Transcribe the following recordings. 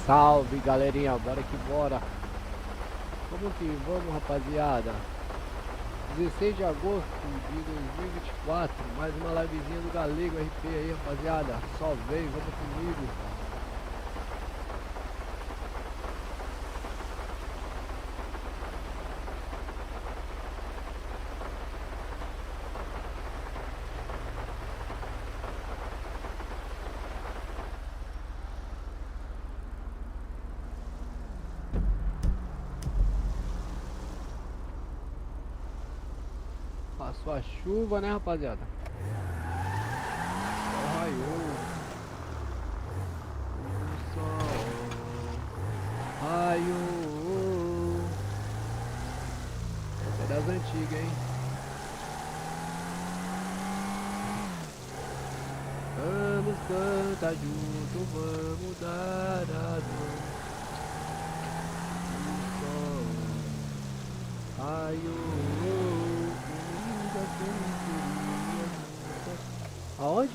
Salve galerinha, bora que bora. Vamos que vamos, rapaziada. 16 de agosto de 2024, mais uma livezinha do Galego RP aí, rapaziada. Só vem, vamos comigo. Passou a chuva, né, rapaziada? Só raiou. O sol raiou. Essa é das antigas, hein? Vamos cantar junto, vamos dar a mão. O sol raiou. Aonde?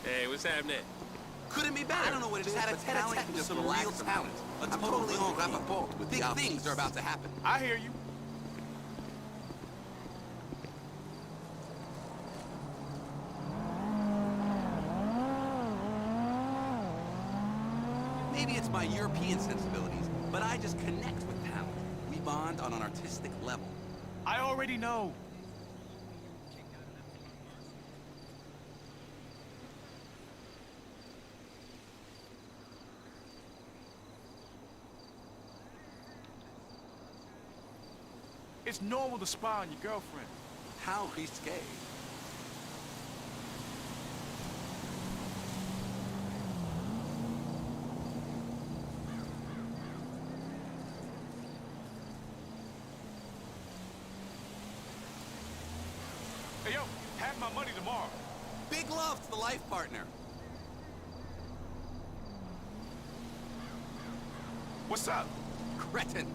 Hey, what's happening? Couldn't be better. I don't know what it is. Just had a tete-a-tete with some real talent. A totally on rapport with big things are about to happen. I hear you. Maybe it's my European sensibilities, but I just connect with talent. We bond on an artistic level. I already know. It's normal to spy on your girlfriend. How risque? Hey, yo, have my money tomorrow. Big love to the life partner. What's up? Cretin.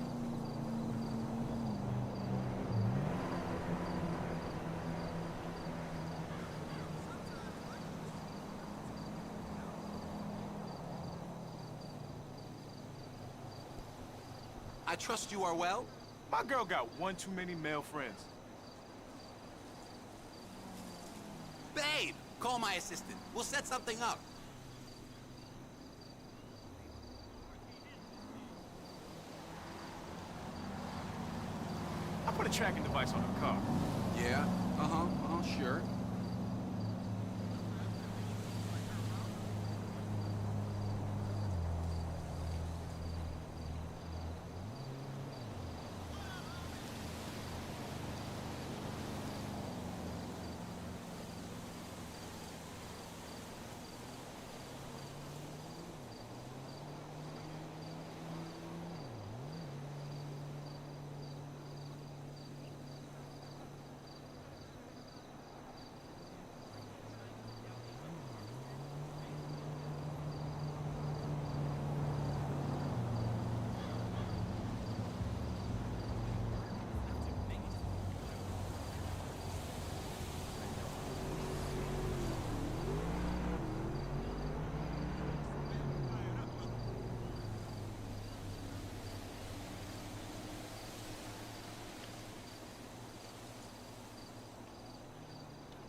I trust you are well? My girl got one too many male friends. Babe, call my assistant. We'll set something up. I put a tracking device on her car. Yeah, sure.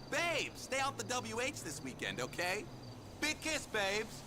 Babes, stay out the WH this weekend, okay? Big kiss, babes.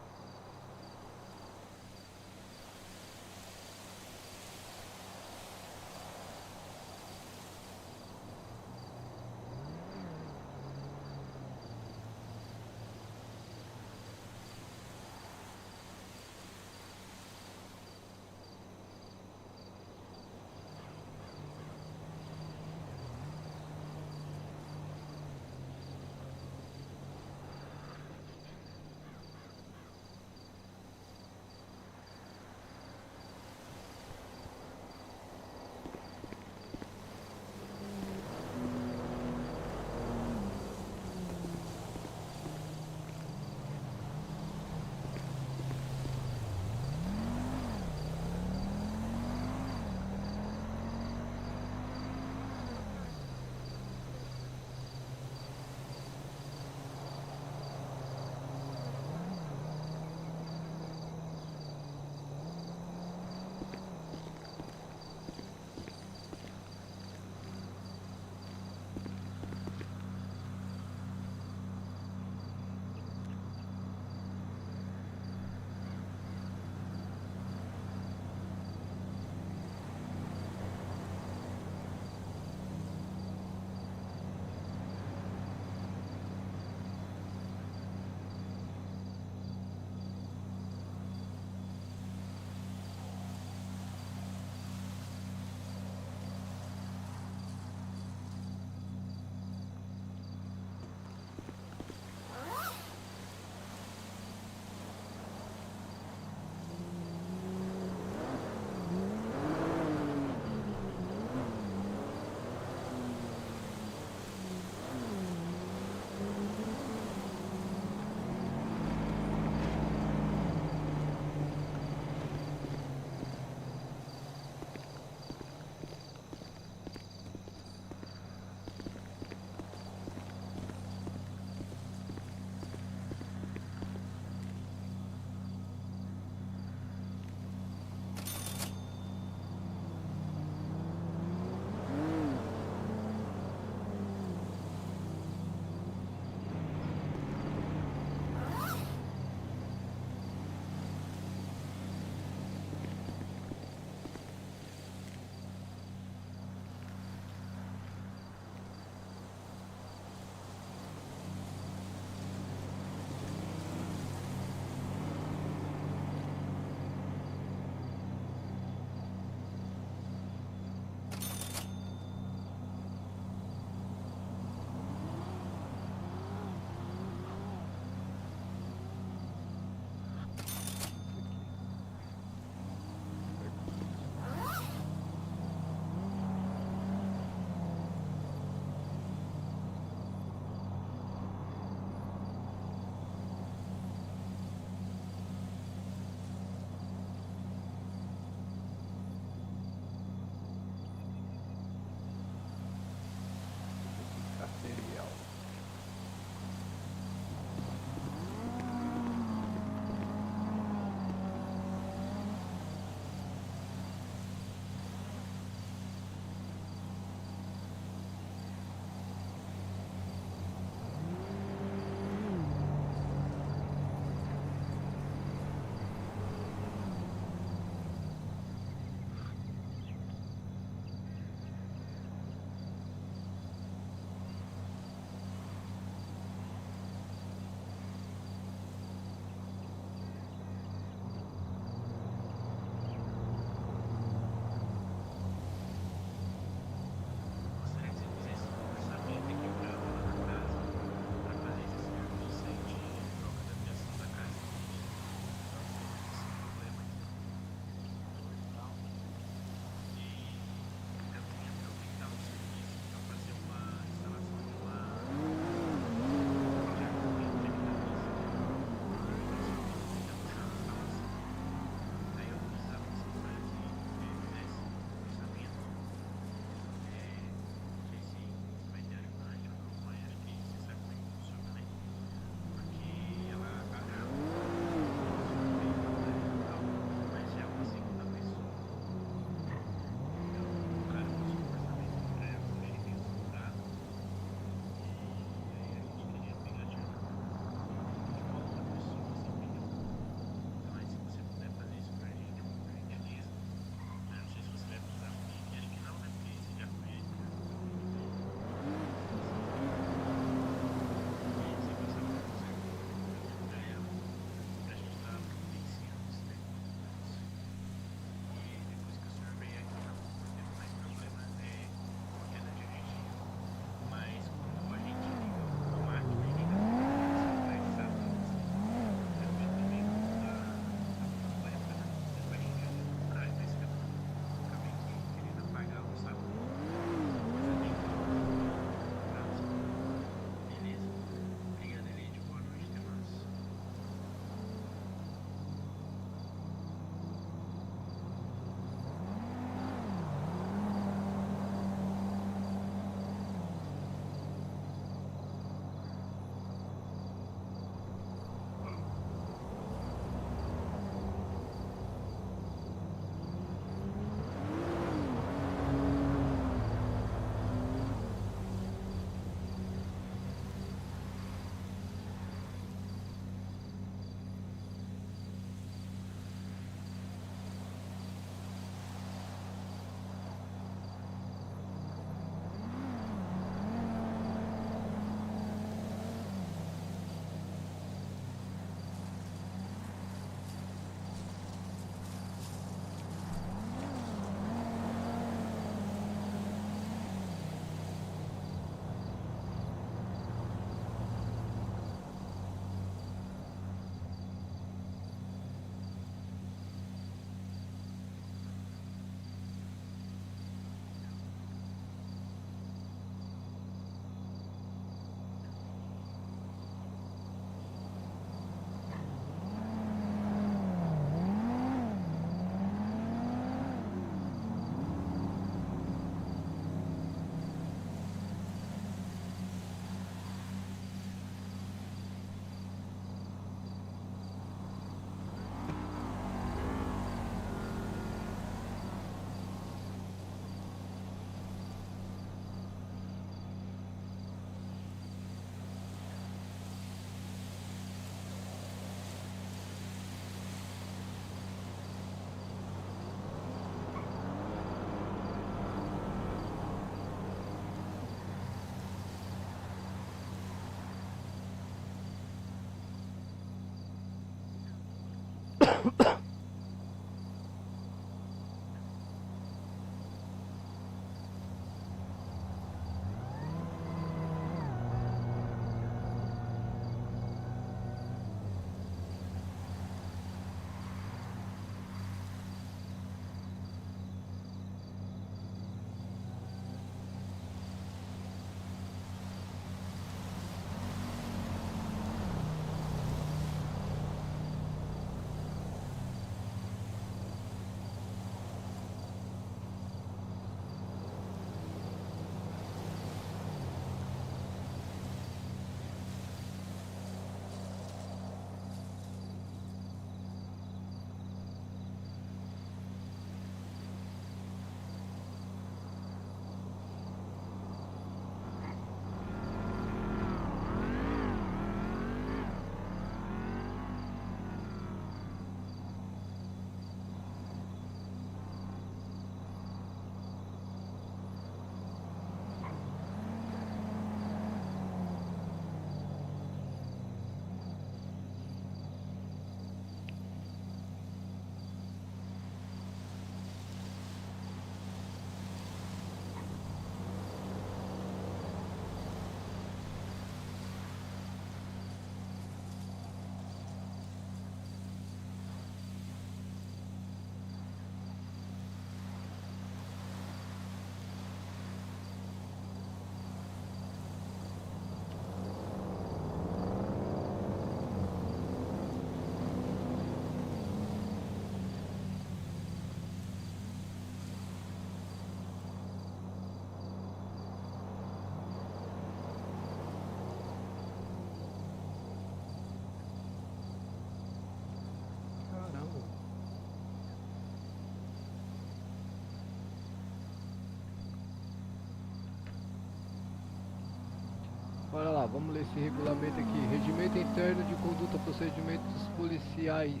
lá, vamos ler esse regulamento aqui. Regimento interno de conduta, procedimentos policiais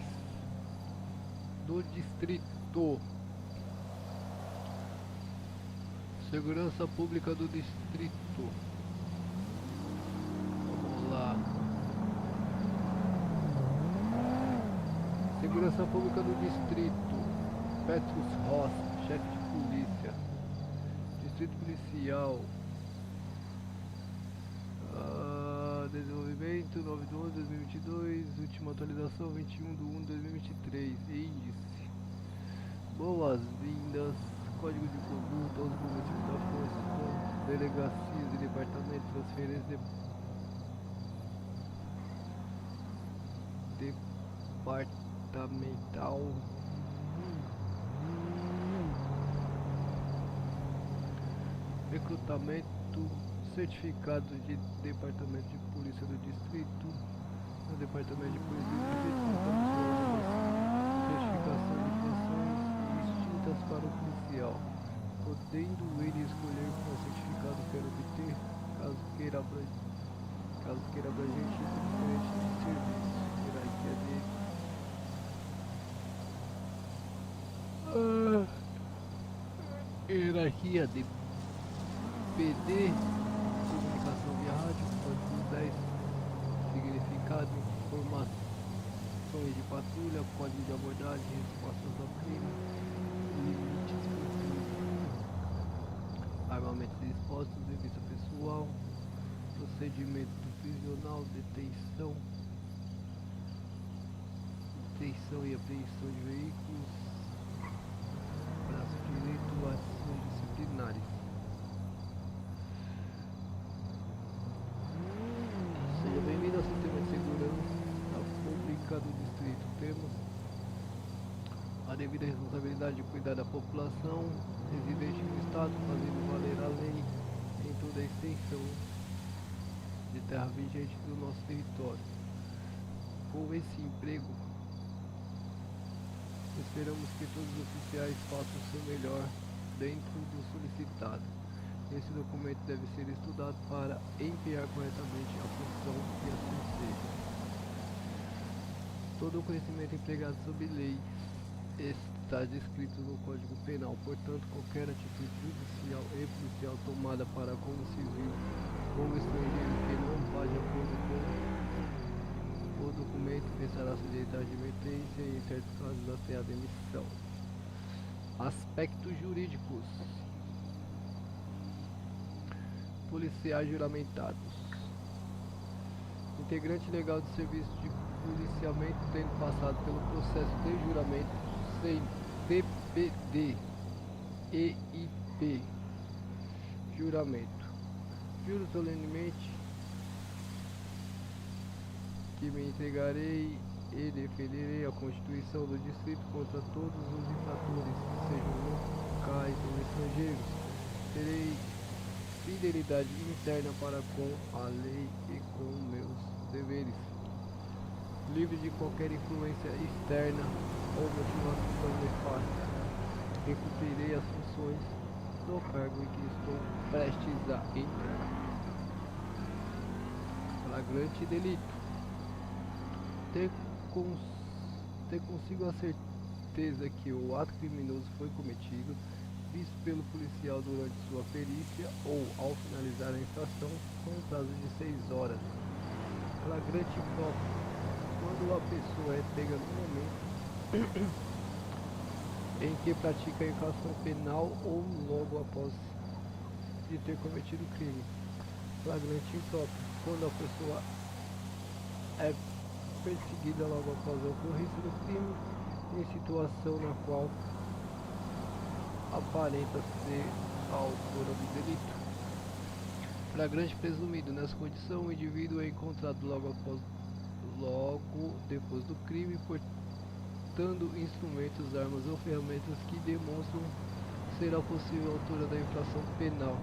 do distrito. Segurança pública do distrito. Vamos lá. Segurança pública do distrito. Petrus Ross, chefe de polícia. Distrito policial. Desenvolvimento 9/11/2022, última atualização 21/1/2023. Índice. Boas-vindas. Código de conduta aos movimentos da força, delegacias e departamento de transferência departamental. Recrutamento, certificado de departamento de polícia do distrito, no departamento de polícia do distrito, certificação de funções distintas para o policial, podendo ele escolher qual certificado quer obter, caso queira abrangente e diferente de serviço, hierarquia de PD, comunicação via rádio, código 10, significado, informações de patrulha, código de abordagem, respostas ao crime, limites, armamentos expostos, revista pessoal, procedimento prisional, detenção e apreensão de veículos, braço direito, ações disciplinares. Seja bem-vindo ao sistema de segurança pública do distrito. Temos a devida responsabilidade de cuidar da população residente no estado, fazendo valer a lei em toda a extensão de terra vigente do nosso território. Com esse emprego, esperamos que todos os oficiais façam o seu melhor dentro do solicitado. Esse documento deve ser estudado para empenhar corretamente a função e assim seja. Todo o conhecimento empregado sob lei está descrito no Código Penal, portanto, qualquer atitude judicial e policial tomada para com o civil ou estrangeiro que não vá de acordo com o documento estará sujeito à advertência e, em certos casos, até a demissão. Aspectos jurídicos. Policiais juramentados. Integrante legal de serviço de policiamento tendo passado pelo processo de juramento sem PPD e IP. Juramento. Juro solenemente que me entregarei e defenderei a Constituição do Distrito contra todos os infratores, sejam locais ou estrangeiros. Terei fidelidade interna para com a lei e com meus deveres. Livre de qualquer influência externa ou motivação nefasta. E cumprirei as funções do cargo em que estou prestes a entrar. Flagrante delito. Ter consigo a certeza que o ato criminoso foi cometido, visto pelo policial durante sua perícia ou ao finalizar a infração com um prazo de 6 horas. Flagrante próprio. Quando a pessoa é pega no momento em que pratica a infração penal ou logo após de ter cometido o crime. Flagrante impróprio. Quando a pessoa é perseguida logo após a ocorrência do crime, em situação na qual aparenta ser a autora do delito. Flagrante presumido. Nessa condição, o indivíduo é encontrado logo depois do crime, portando instrumentos, armas ou ferramentas que demonstram ser a possível autora da infração penal.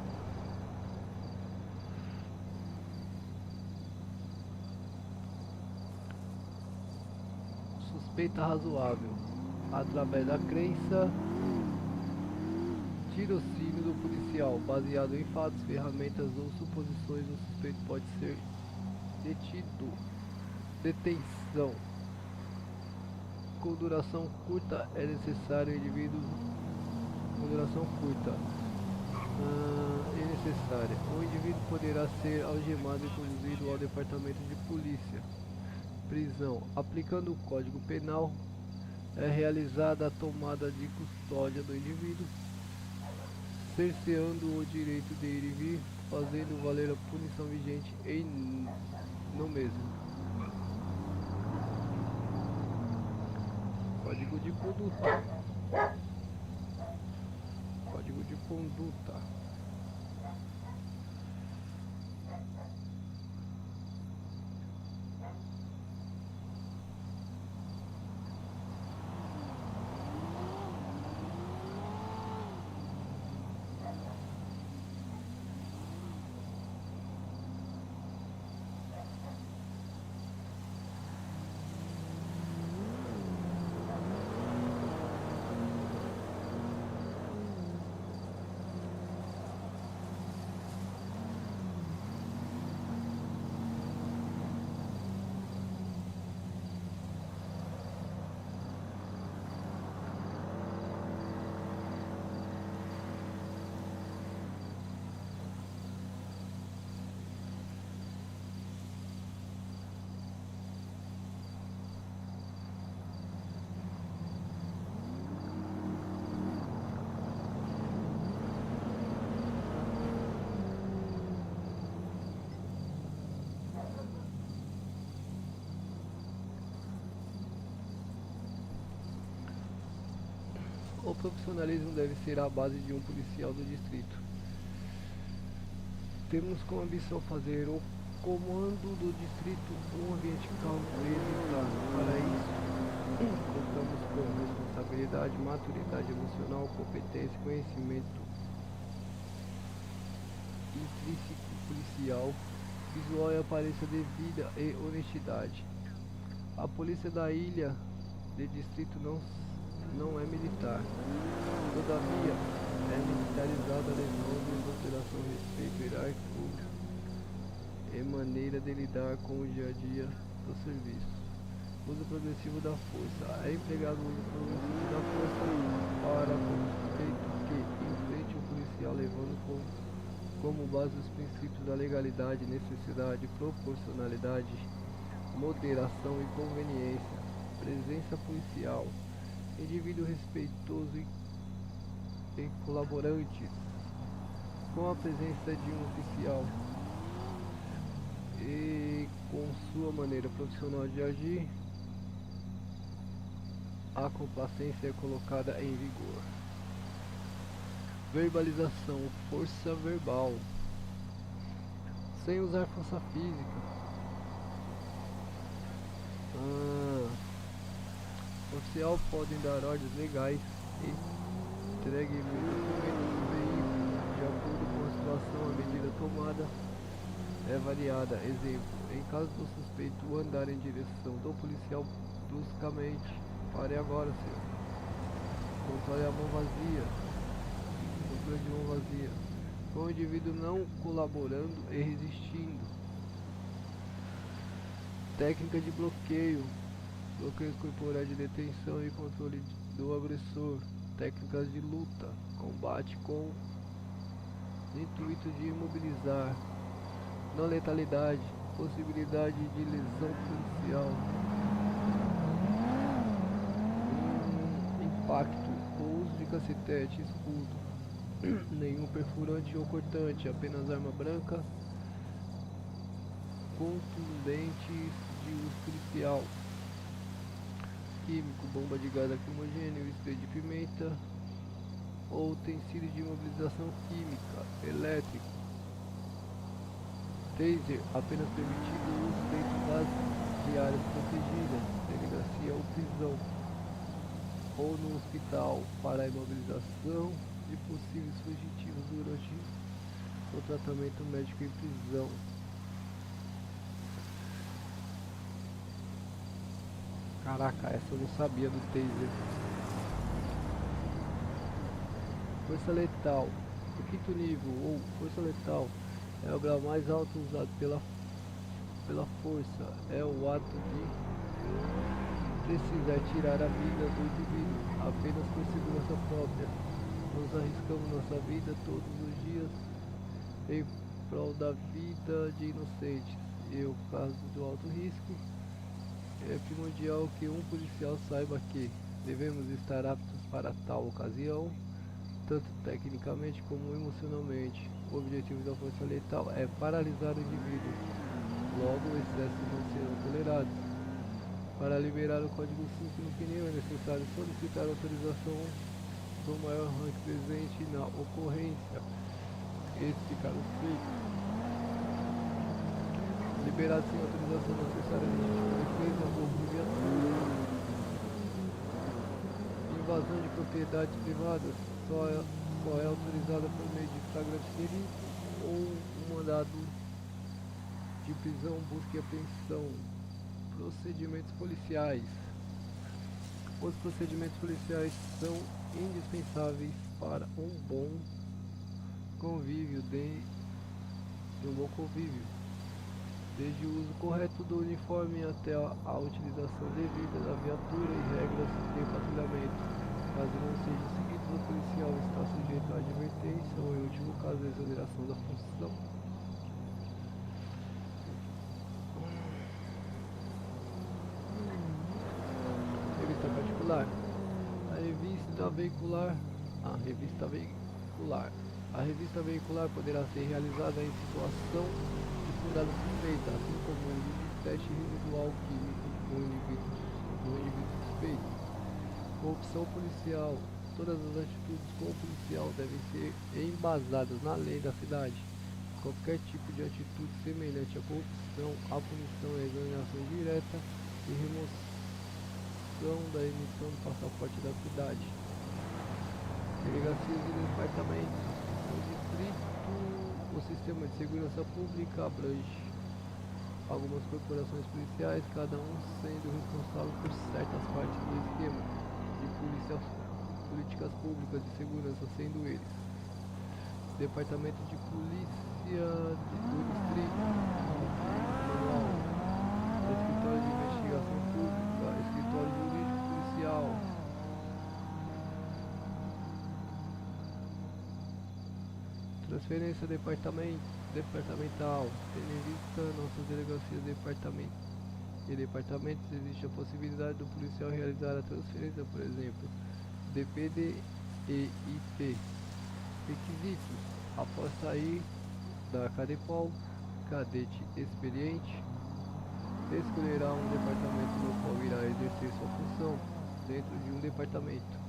Suspeita razoável. Através da crença tirocínio do policial, baseado em fatos, ferramentas ou suposições, o suspeito pode ser detido. Detenção. Com duração curta é necessário o indivíduo. Com duração curta é necessária. O indivíduo poderá ser algemado e conduzido ao departamento de polícia. Prisão. Aplicando o Código Penal, é realizada a tomada de custódia do indivíduo, cerceando o direito de ir e vir, fazendo valer a punição vigente no mesmo. Código de conduta. Código de conduta. O profissionalismo deve ser a base de um policial do distrito. Temos como ambição fazer o comando do distrito um ambiente calmo e evitar. Para isso, contamos com responsabilidade, maturidade emocional, competência, conhecimento intrínseco policial, visual e aparência devida e honestidade. A polícia da ilha de distrito não é militar, todavia é militarizada, levando em consideração respeito hierárquico e maneira de lidar com o dia a dia do serviço. Uso progressivo da força. É empregado o uso progressivo da força para com o suspeito que enfrente o policial, levando como base os princípios da legalidade, necessidade, proporcionalidade, moderação e conveniência. Presença policial. Indivíduo respeitoso e colaborante, com a presença de um oficial e com sua maneira profissional de agir, a complacência é colocada em vigor. Verbalização, força verbal, sem usar força física. Oficial podem dar ordens legais e entregue documentos do veículo de acordo com a situação. A medida tomada é variada. Exemplo: em caso do suspeito andar em direção do policial bruscamente, pare agora, senhor. Controle a mão vazia. Controle de mão vazia. Com o indivíduo não colaborando e resistindo. Técnica de bloqueio. Bloqueio corporal de detenção e controle do agressor. Técnicas de luta. Combate com intuito de imobilizar. Não letalidade. Possibilidade de lesão policial. Impacto. O uso de cacetete, escudo. Nenhum perfurante ou cortante. Apenas arma branca. Contundentes de uso policial. Químico, bomba de gás lacrimogêneo, spray de pimenta ou utensílio de imobilização química, elétrico. Taser, apenas permitido o uso dentro de áreas protegidas, delegacia ou prisão, ou no hospital para a imobilização de possíveis fugitivos durante o tratamento médico em prisão. Caraca, essa eu não sabia do taser. Força letal. O quinto nível, ou força letal, é o grau mais alto usado pela força. É o ato de precisar tirar a vida do indivíduo apenas por segurança própria. Nós arriscamos nossa vida todos os dias em prol da vida de inocentes. E o caso do alto risco, é primordial que um policial saiba que devemos estar aptos para tal ocasião, tanto tecnicamente como emocionalmente. O objetivo da força letal é paralisar o indivíduo, logo excessos não serão tolerados. Para liberar o código 5 no pneu é necessário solicitar autorização do maior rank presente na ocorrência. Explicar os feitos. Liberado sem autorização necessária legítima defesa ou por viatura. Invasão de propriedades privadas só é autorizada por meio de flagrante delito ou um mandado de prisão, busca e apreensão. Procedimentos policiais. Os procedimentos policiais são indispensáveis para um bom convívio, desde o uso correto do uniforme até a utilização devida da viatura e regras de patrulhamento. Caso não seja seguido, o policial está sujeito à advertência ou, em último caso, a exoneração da função. Revista particular. A revista veicular poderá ser realizada em situação de fundada suspeita, assim como o teste residual químico do indivíduo suspeito. Corrupção policial. Todas as atitudes com o policial devem ser embasadas na lei da cidade. Qualquer tipo de atitude semelhante à corrupção, a punição é exoneração direta e remoção da emissão do passaporte da cidade. Delegacias e departamentos. O distrito, o sistema de segurança pública abrange algumas corporações policiais, cada um sendo responsável por certas partes do esquema de políticas públicas de segurança, sendo eles Departamento de Polícia do Distrito, Manual, Escritório de Investigação Pública, Escritório Jurídico Policial, transferência departamental, tendo em vista nossas delegacias e departamentos, existe a possibilidade do policial realizar a transferência, por exemplo, DPD e IP. Requisitos: após sair da Cadepol, cadete experiente escolherá um departamento no qual irá exercer sua função dentro de um departamento.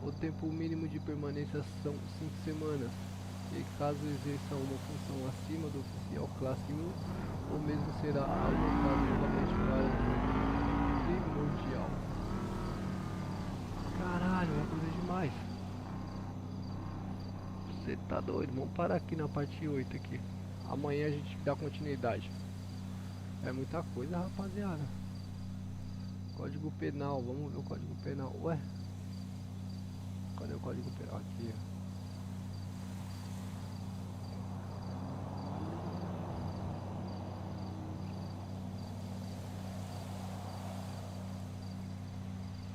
O tempo mínimo de permanência são 5 semanas. E caso exerça uma função acima do oficial classe 1, o mesmo será alocado novamente para primordial. Caralho, é coisa demais. Você tá doido? Vamos parar aqui na parte 8 aqui. Amanhã a gente dá continuidade. É muita coisa, rapaziada. Código penal, vamos ver o código penal. Ué? Cadê o código penal? Aqui, ó.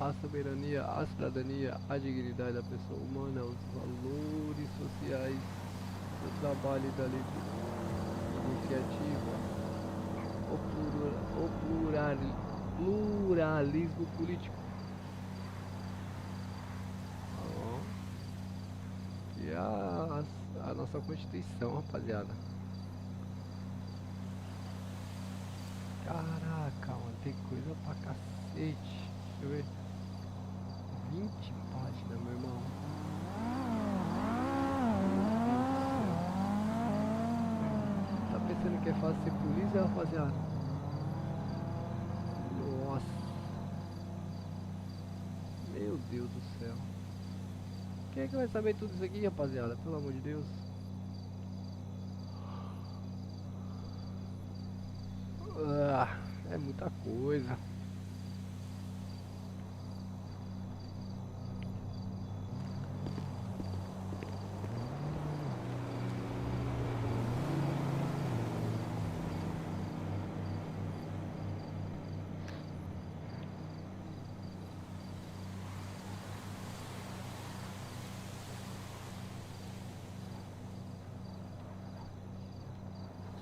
A soberania, a cidadania, a dignidade da pessoa humana, os valores sociais, o trabalho da iniciativa, o pluralismo político. E a nossa Constituição, rapaziada. Caraca, mano, tem coisa pra cacete. Deixa eu ver. 20 páginas, meu irmão. Tá pensando que é fácil ser polícia, rapaziada? Nossa. Meu Deus do céu. Quem é que vai saber tudo isso aqui, rapaziada? Pelo amor de Deus. É muita coisa.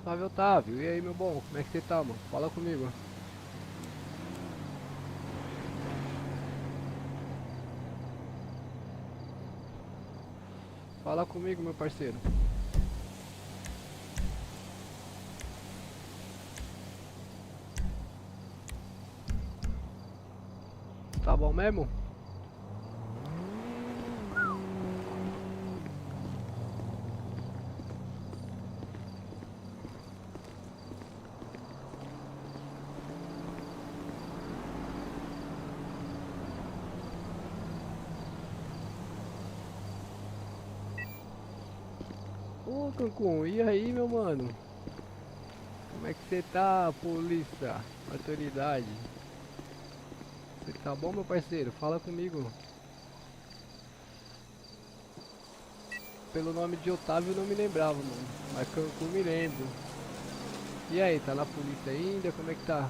Suave, Otávio. E aí, meu bom? Como é que você tá, mano? Fala comigo. Fala comigo, meu parceiro. Tá bom mesmo? Ô, Cancún, e aí, meu mano? Como é que você tá, polícia? Autoridade? Você tá bom, meu parceiro? Fala comigo. Pelo nome de Otávio eu não me lembrava, mano. Mas Cancún me lembro. E aí, tá na polícia ainda? Como é que tá?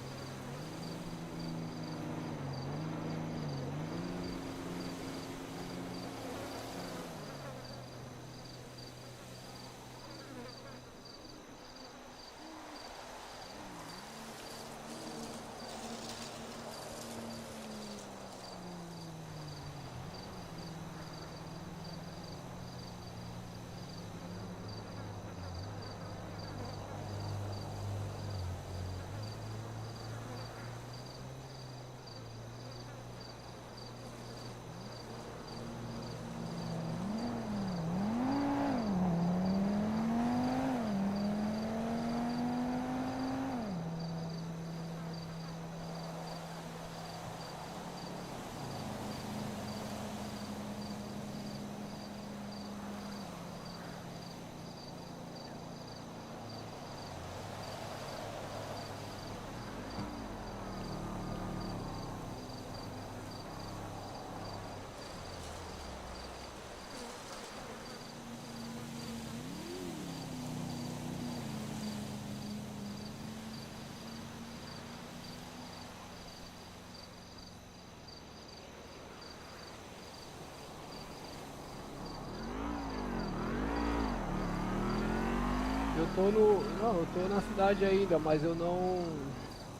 Eu tô no. Não, eu tô na cidade ainda, mas eu não.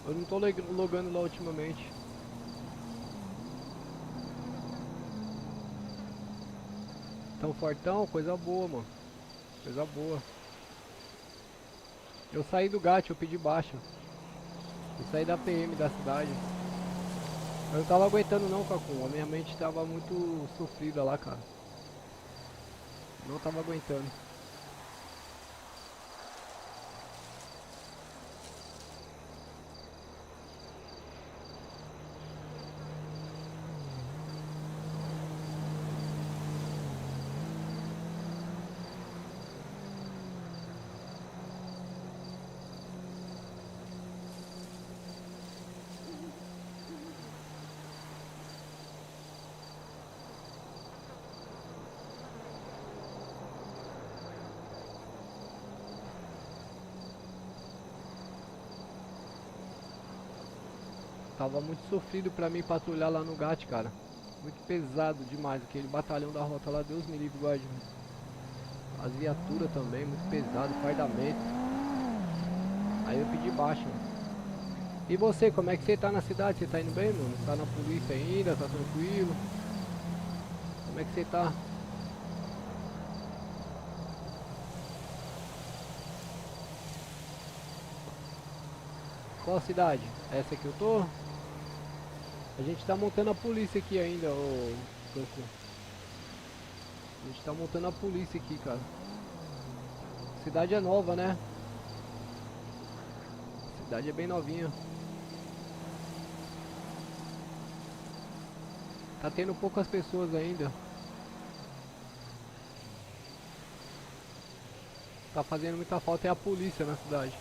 Eu não tô logando lá ultimamente. Tão fortão, coisa boa, mano. Coisa boa. Eu saí do GAT, eu pedi baixa. Eu saí da PM da cidade. Eu não tava aguentando não, Cacum. A minha mente tava muito sofrida lá, cara. Não tava aguentando. Tava muito sofrido pra mim patrulhar lá no GAT, cara. Muito pesado demais. Aquele batalhão da rota lá, Deus me livre, guarde. As viaturas também, muito pesado, fardamento. Aí eu pedi baixa, mano. E você, como é que você tá na cidade? Você tá indo bem, mano? Tá na polícia ainda? Tá tranquilo? Como é que você tá? Qual cidade? Essa que eu tô? A gente tá montando a polícia aqui ainda, ô Cancún. A gente tá montando a polícia aqui, cara. Cidade é nova, né? Cidade é bem novinha. Tá tendo poucas pessoas ainda. Tá fazendo muita falta é a polícia na cidade.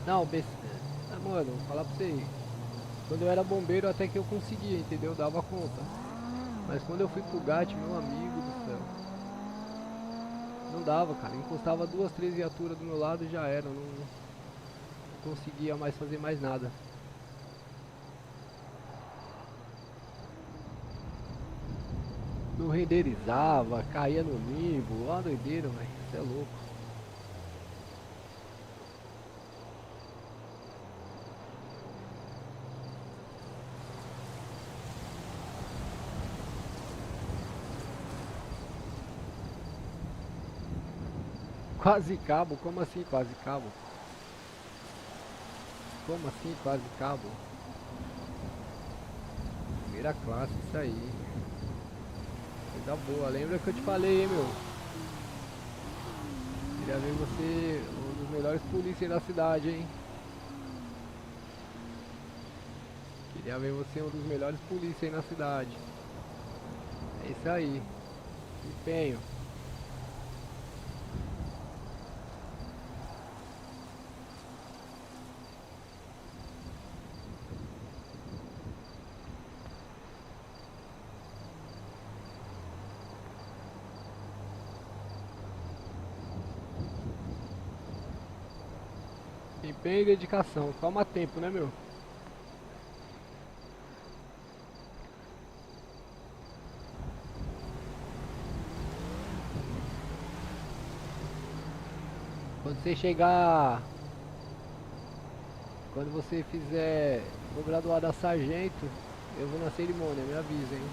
Não, mano, vou falar pra você aí. Quando eu era bombeiro até que eu conseguia, entendeu? Dava conta. Mas quando eu fui pro GAT, meu amigo do céu. Não dava, cara. Encostava 2, 3 viaturas do meu lado e já era. Não conseguia mais fazer mais nada. Não renderizava, caía no limbo. Ó, doideira, velho. Você é louco. Quase cabo? Como assim quase cabo? Como assim quase cabo? Primeira classe, isso aí. Coisa boa, lembra que eu te falei, hein, meu? Queria ver você, um dos melhores polícias da cidade, hein? Queria ver você, um dos melhores polícias aí na cidade. É isso aí. Empenho. Empenho e dedicação. Toma tempo, né, meu? Quando você chegar... Quando você fizer... For graduado a sargento, eu vou na cerimônia, me avisa, hein?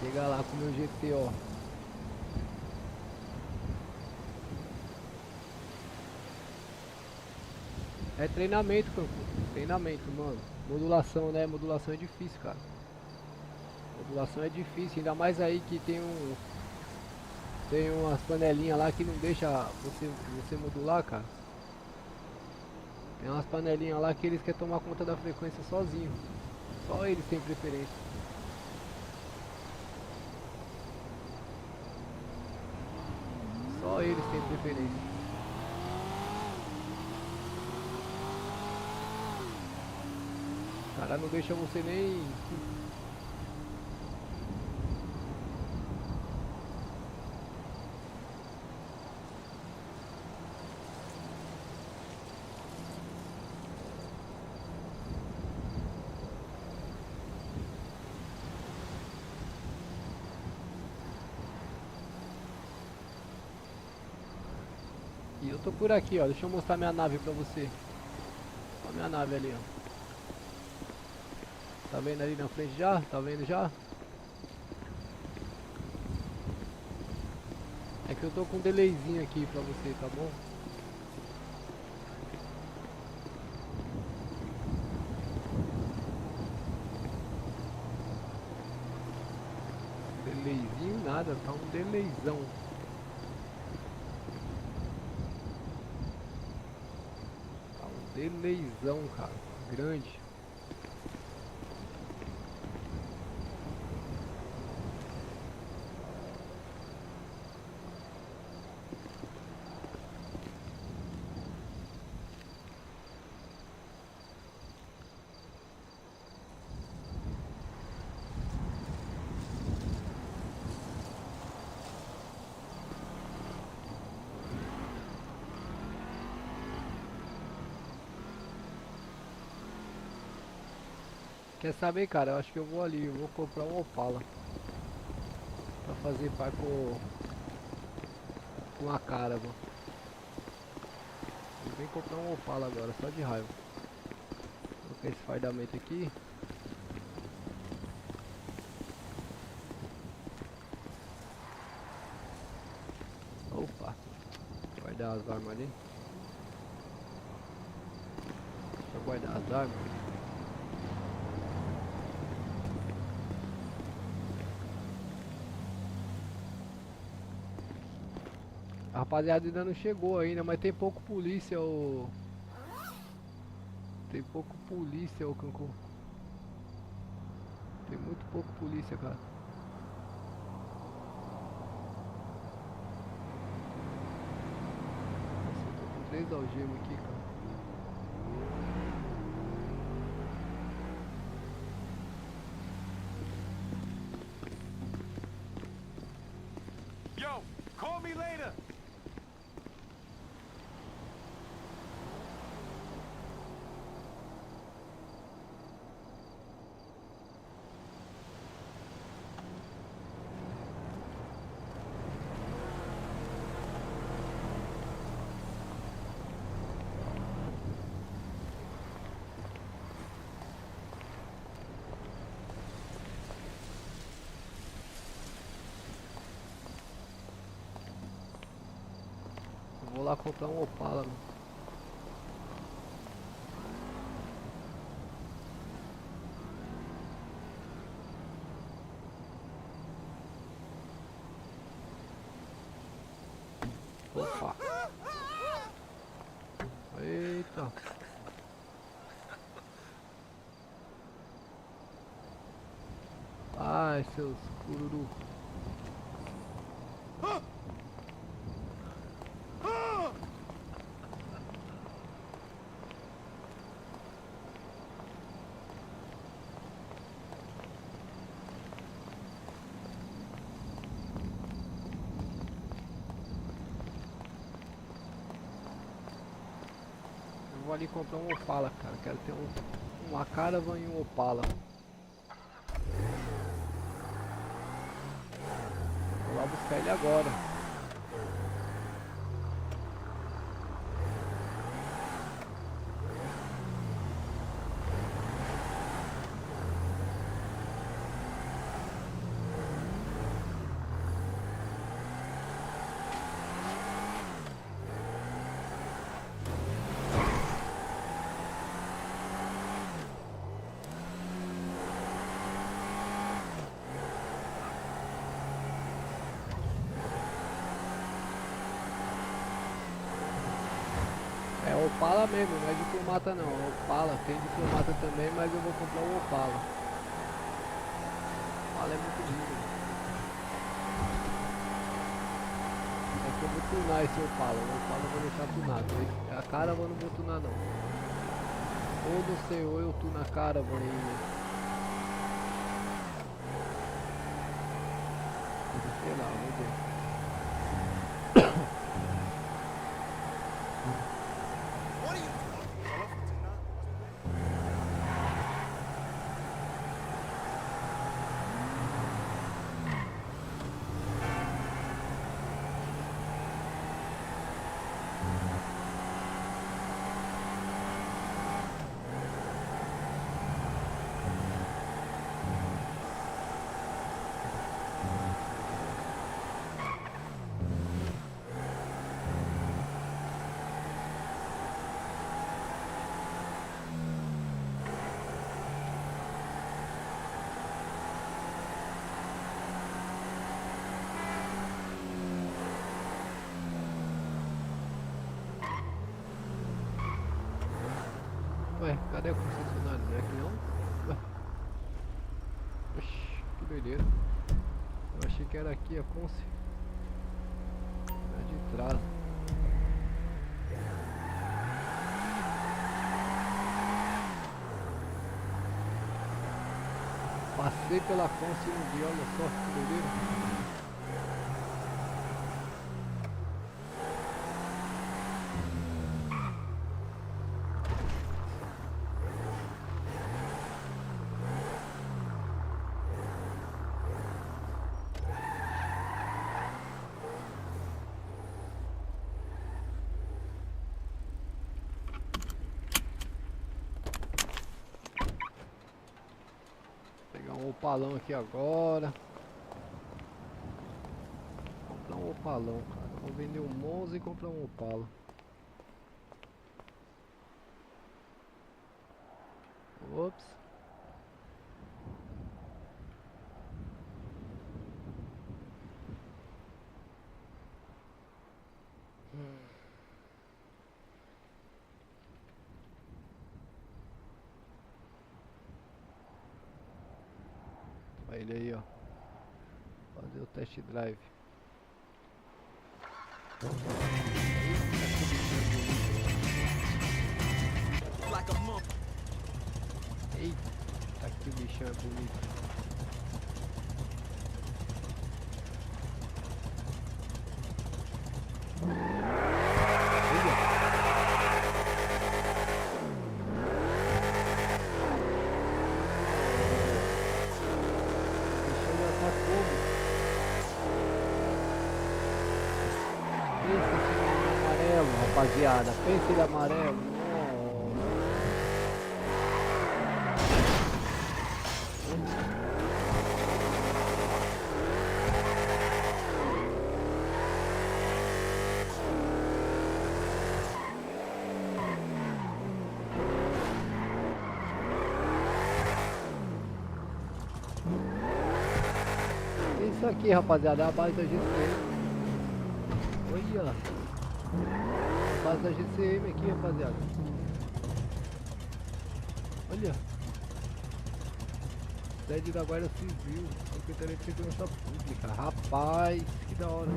Chega lá com o meu GT, ó. É treinamento, Cancún. Treinamento, mano. Modulação, né? Modulação é difícil, cara. Modulação é difícil, ainda mais aí que tem tem umas panelinhas lá que não deixa você modular, cara. Tem umas panelinhas lá que eles querem tomar conta da frequência sozinho. Só eles têm preferência. Só eles têm preferência. O cara não deixa você nem... E eu tô por aqui, ó. Deixa eu mostrar minha nave pra você. Olha a minha nave ali, ó. Tá vendo ali na frente já? Tá vendo já? É que eu tô com um delayzinho aqui pra você, tá bom? Delayzinho nada, tá um delayzão. Tá um delayzão, cara. Grande. Quer saber, cara? Eu acho que eu vou ali, eu vou comprar um Opala pra fazer par com a cara, mano. Eu vim comprar um Opala agora, só de raiva. Vou colocar esse fardamento aqui. Opa, guardar as armas ali. Deixa eu guardar as armas. A rapaziada ainda não chegou ainda, mas tem pouco polícia, ô... Tem pouco polícia, ô Cancún. Tem muito pouco polícia, cara. Nossa, eu tô com 3 algemas aqui, cara. Yo, call me later. Vamos lá comprar um Opala. Opa. Eita. Ai, seus cururu. Vou ali comprar um Opala, cara. Quero ter uma Caravan e um Opala. Vou lá buscar ele agora. É Opala mesmo, não é diplomata não, é Opala, tem diplomata também, mas eu vou comprar o Opala. Opala é muito lindo. É que eu vou tunar esse Opala, o Opala eu vou deixar tunado, a Caravan eu não vou tunar não. Ou não sei, ou eu tuno a Caravan e... sei lá, vamos ver. Ué, cadê a concessionária? Não é aqui não? Ué. Oxi, que doideira. Eu achei que era aqui a Conce. É de trás. Passei pela Conce um dia, olha só que doideira. Pegar um Opalão aqui agora. Comprar um Opalão, cara. Vou vender um Monza e comprar um Opala. Ops. Olha ele aí, ó. Fazer o test drive. Eita, que bichão é bonito. Rapaziada, pense ele amarelo. Isso aqui, rapaziada, é a base da GCM. Olha. A base da GCM aqui, rapaziada. Olha. Sede da Guarda Civil, Secretaria de Segurança Pública. Rapaz, que da hora.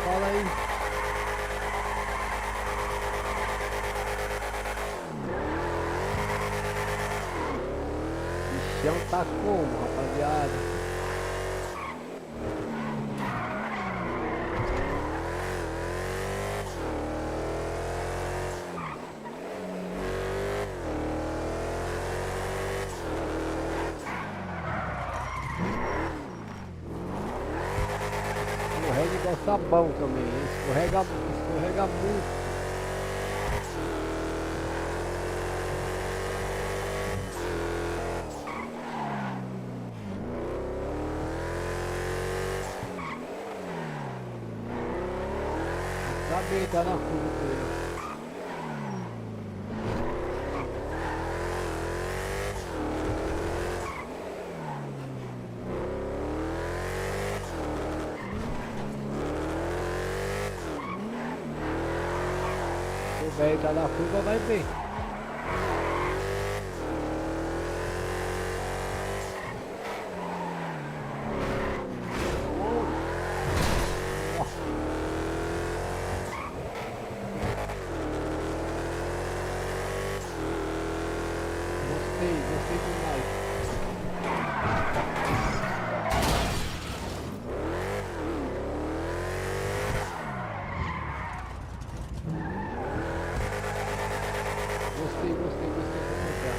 Fala aí. Bichão tá como, rapaziada? Escorrega igual sabão também, hein? Escorrega muito. Tá bem, tá na curva com ele. O velho tá na curva, vai bem. Gostei demais. Gostei pra comprar.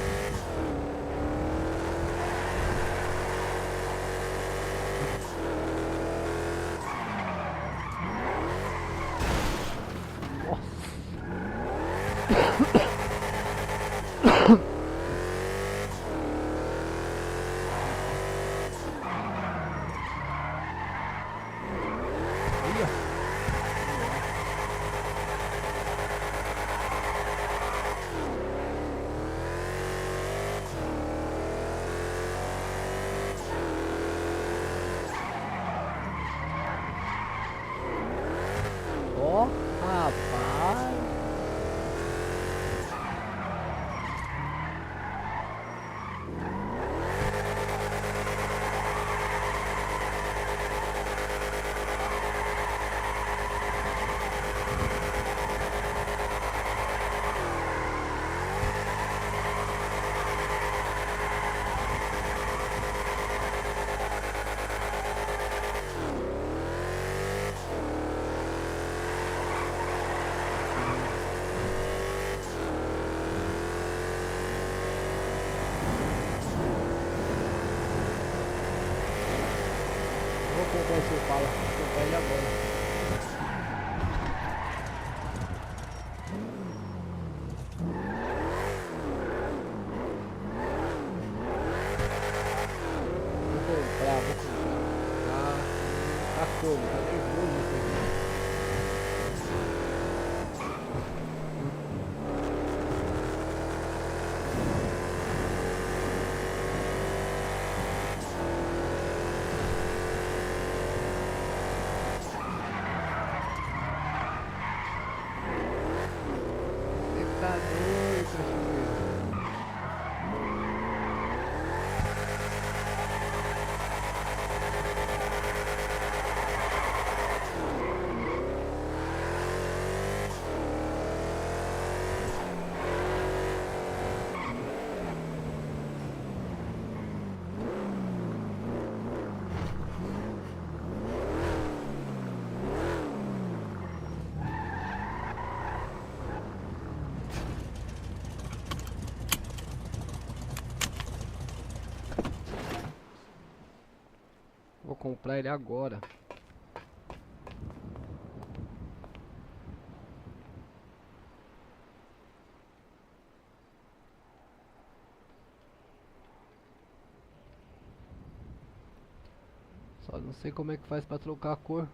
Ó, rapaz. Vou comprar esse Opala, vou comprar ele agora. Vou comprar. Tá como? Tá nervoso esse aqui. Você tá doido, cachoeiro. comprar ele agora. Só não sei como é que faz pra trocar a cor.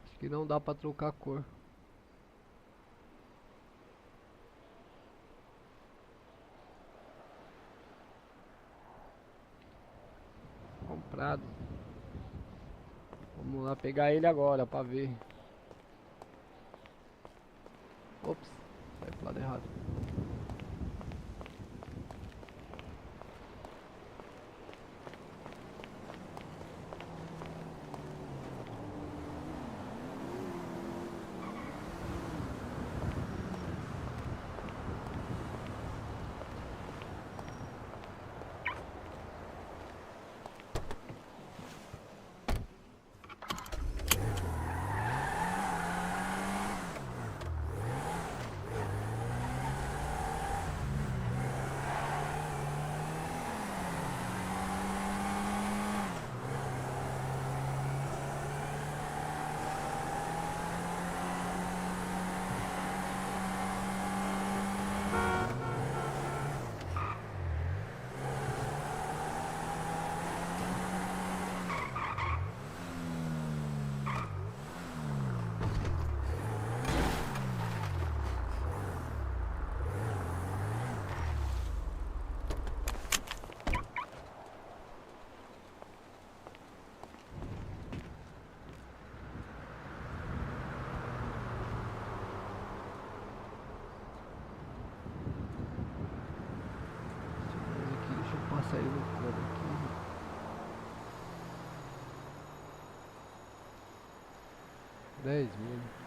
Acho que não dá pra trocar a cor. Comprado. Vamos lá pegar ele agora pra ver. Ops, sai pro lado errado. Deixa eu passar ele no coro aqui. $10.000.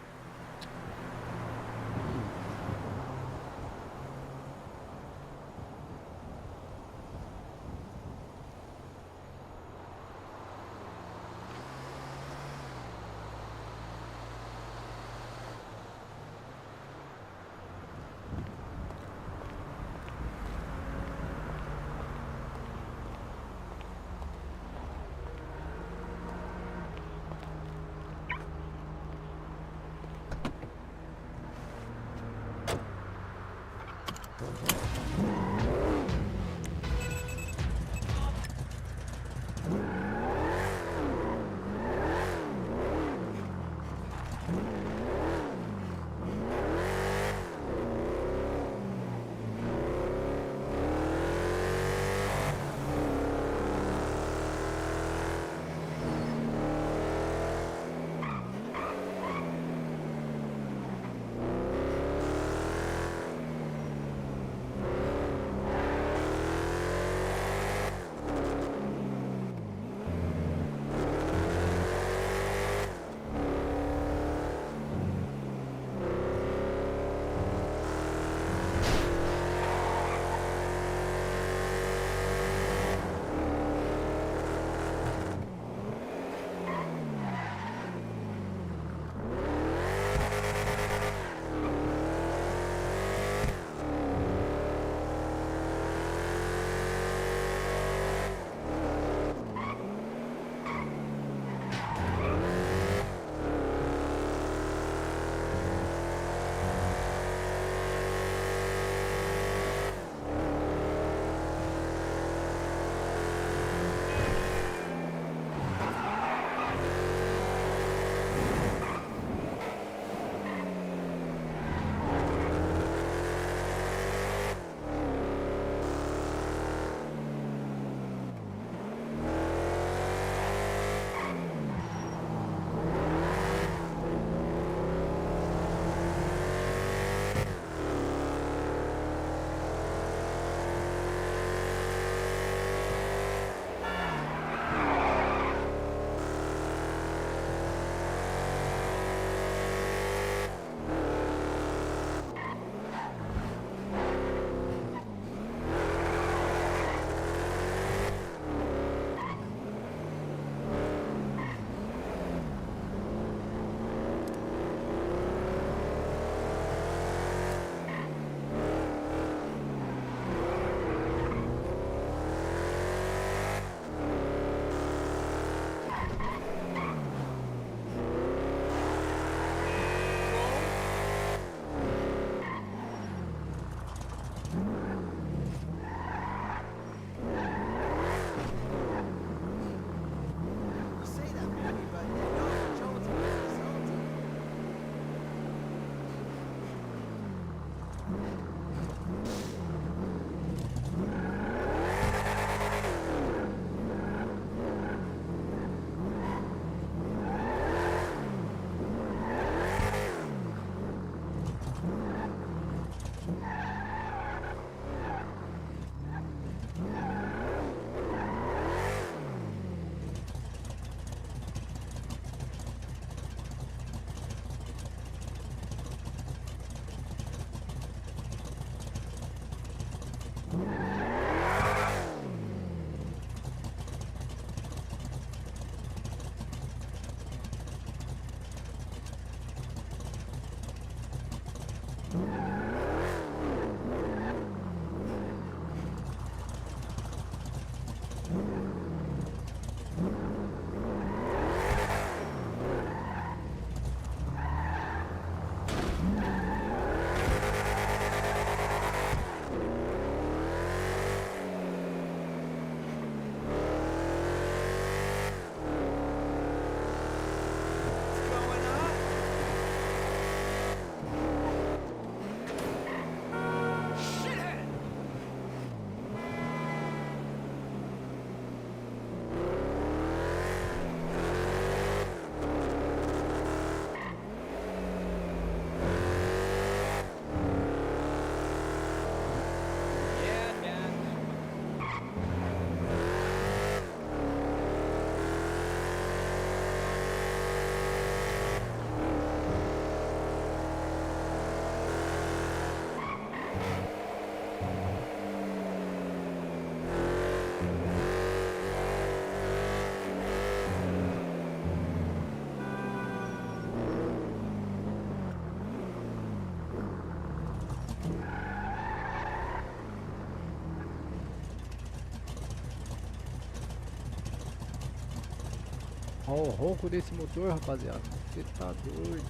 Ó o ronco desse motor, rapaziada. Você tá doido.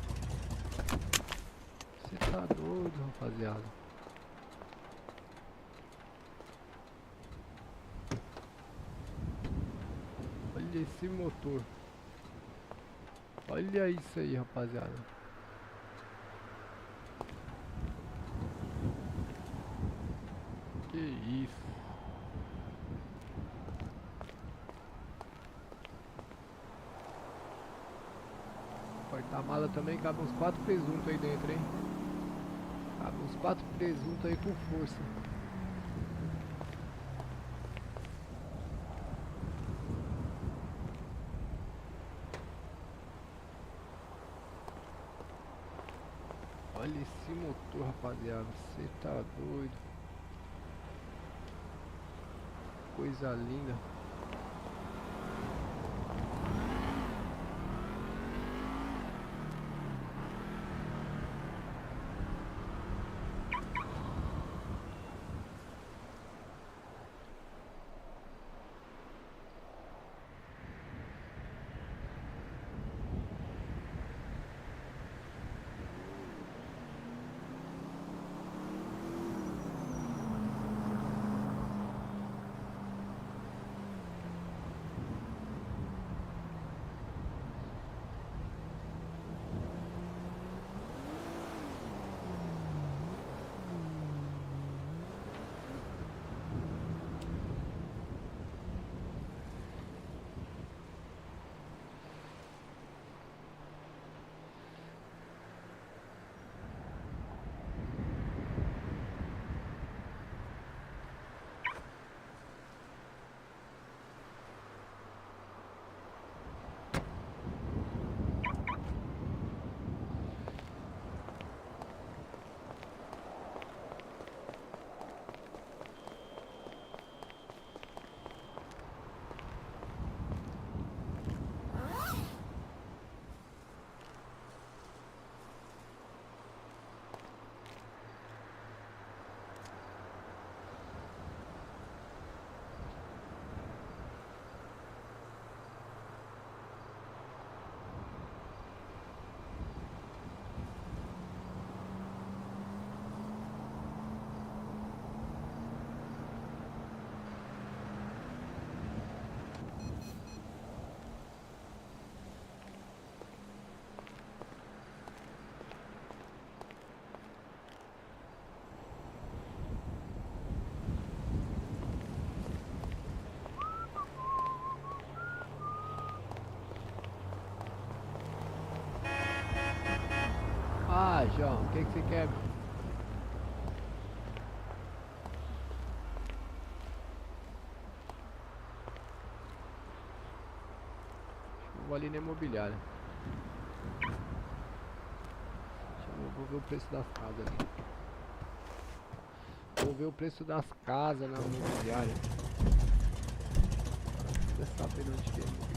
Você tá doido, rapaziada. Olha esse motor. Olha isso aí, rapaziada. Que isso. Porta-mala também, cabe uns 4 presuntos aí dentro, hein? Cabe uns 4 presuntos aí com força. Olha esse motor, rapaziada. Você tá doido. Coisa linda. Ah, João, o que você quer? Eu vou ali na imobiliária. Vou ver o preço das casas ali. vou ver o preço das casas na imobiliária. Você saber onde que é imobiliária.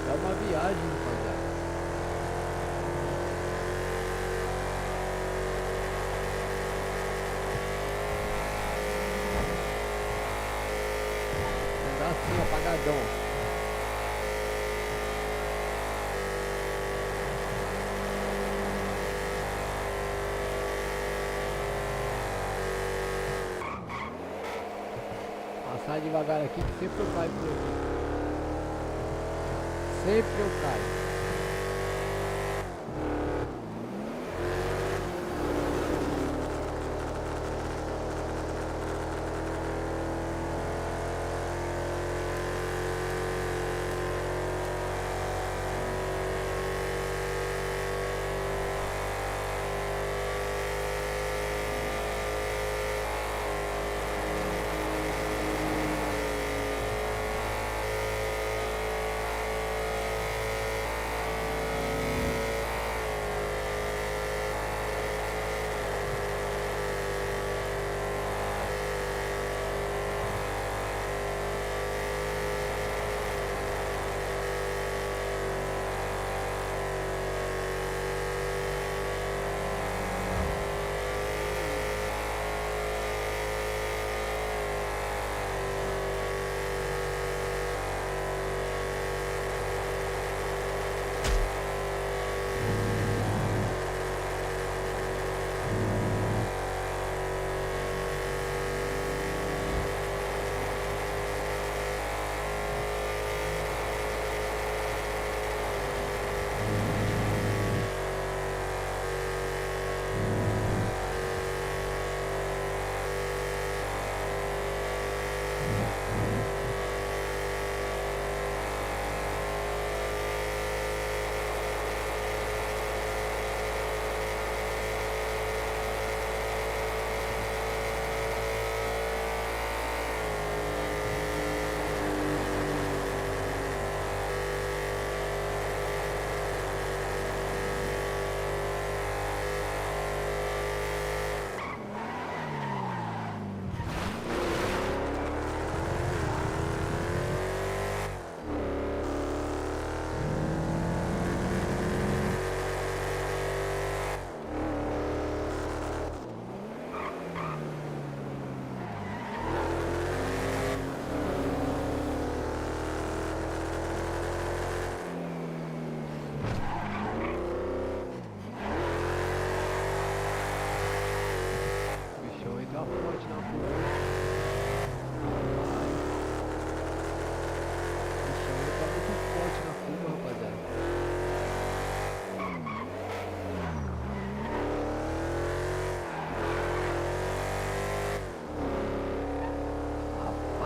É uma viagem, rapaziada. Andar assim, apagadão. Passar devagar aqui que sempre eu caio por aqui. Sempre eu caio.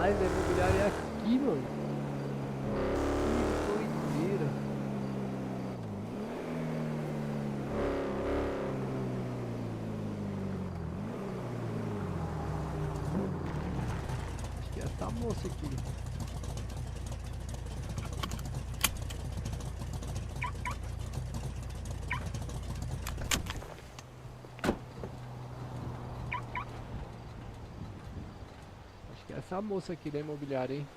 Rapaz, a imobiliária é aqui, mano. Que doideira. Acho que é essa moça aqui. Essa moça aqui da imobiliária, hein?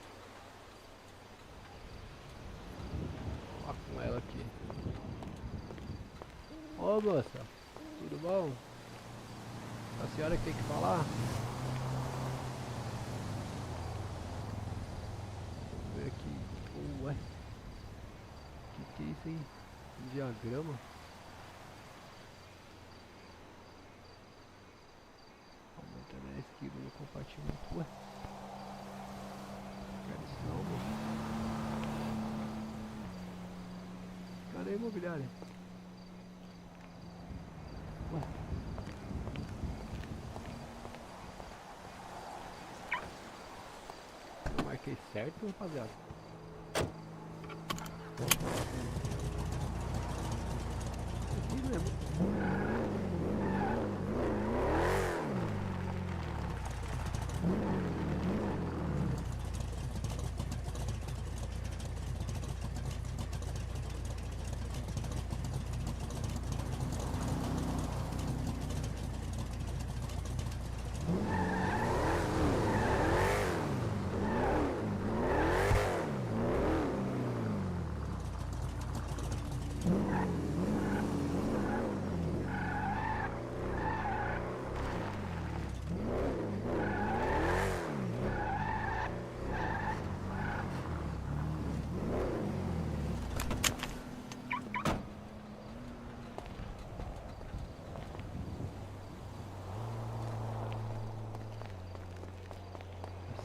Ó com ela aqui. Ô moça, tudo bom? A senhora que tem que falar? Vamos ver aqui. Ué. Que é isso aí? Um diagrama? Aumentando a esquiva no compartimento. Ué. Não, cadê a imobiliária? Ué. certo, rapaziada? Aqui mesmo.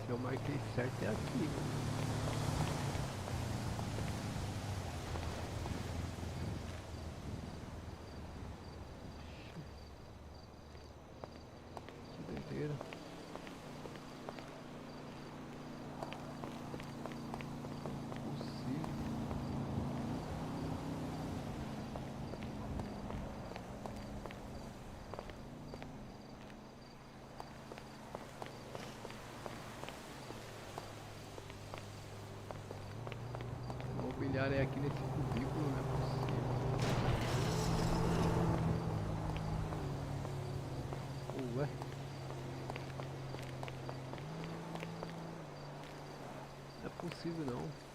Se eu marquei certo é aqui, né? Que doideira. Possível. Mobiliário é aqui nesse cubículo, não é possível. Ué. Não é possível não.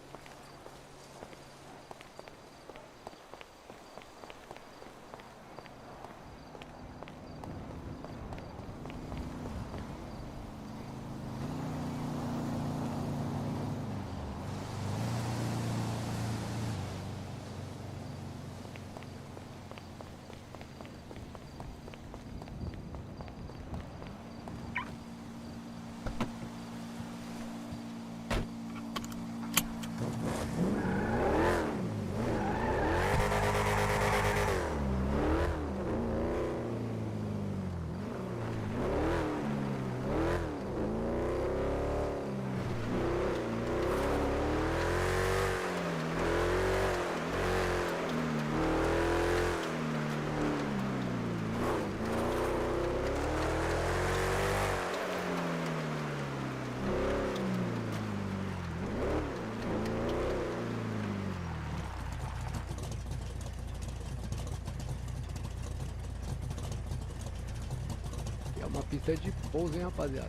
É uma pista de pouso, hein, rapaziada?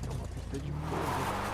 É uma pista de pouso.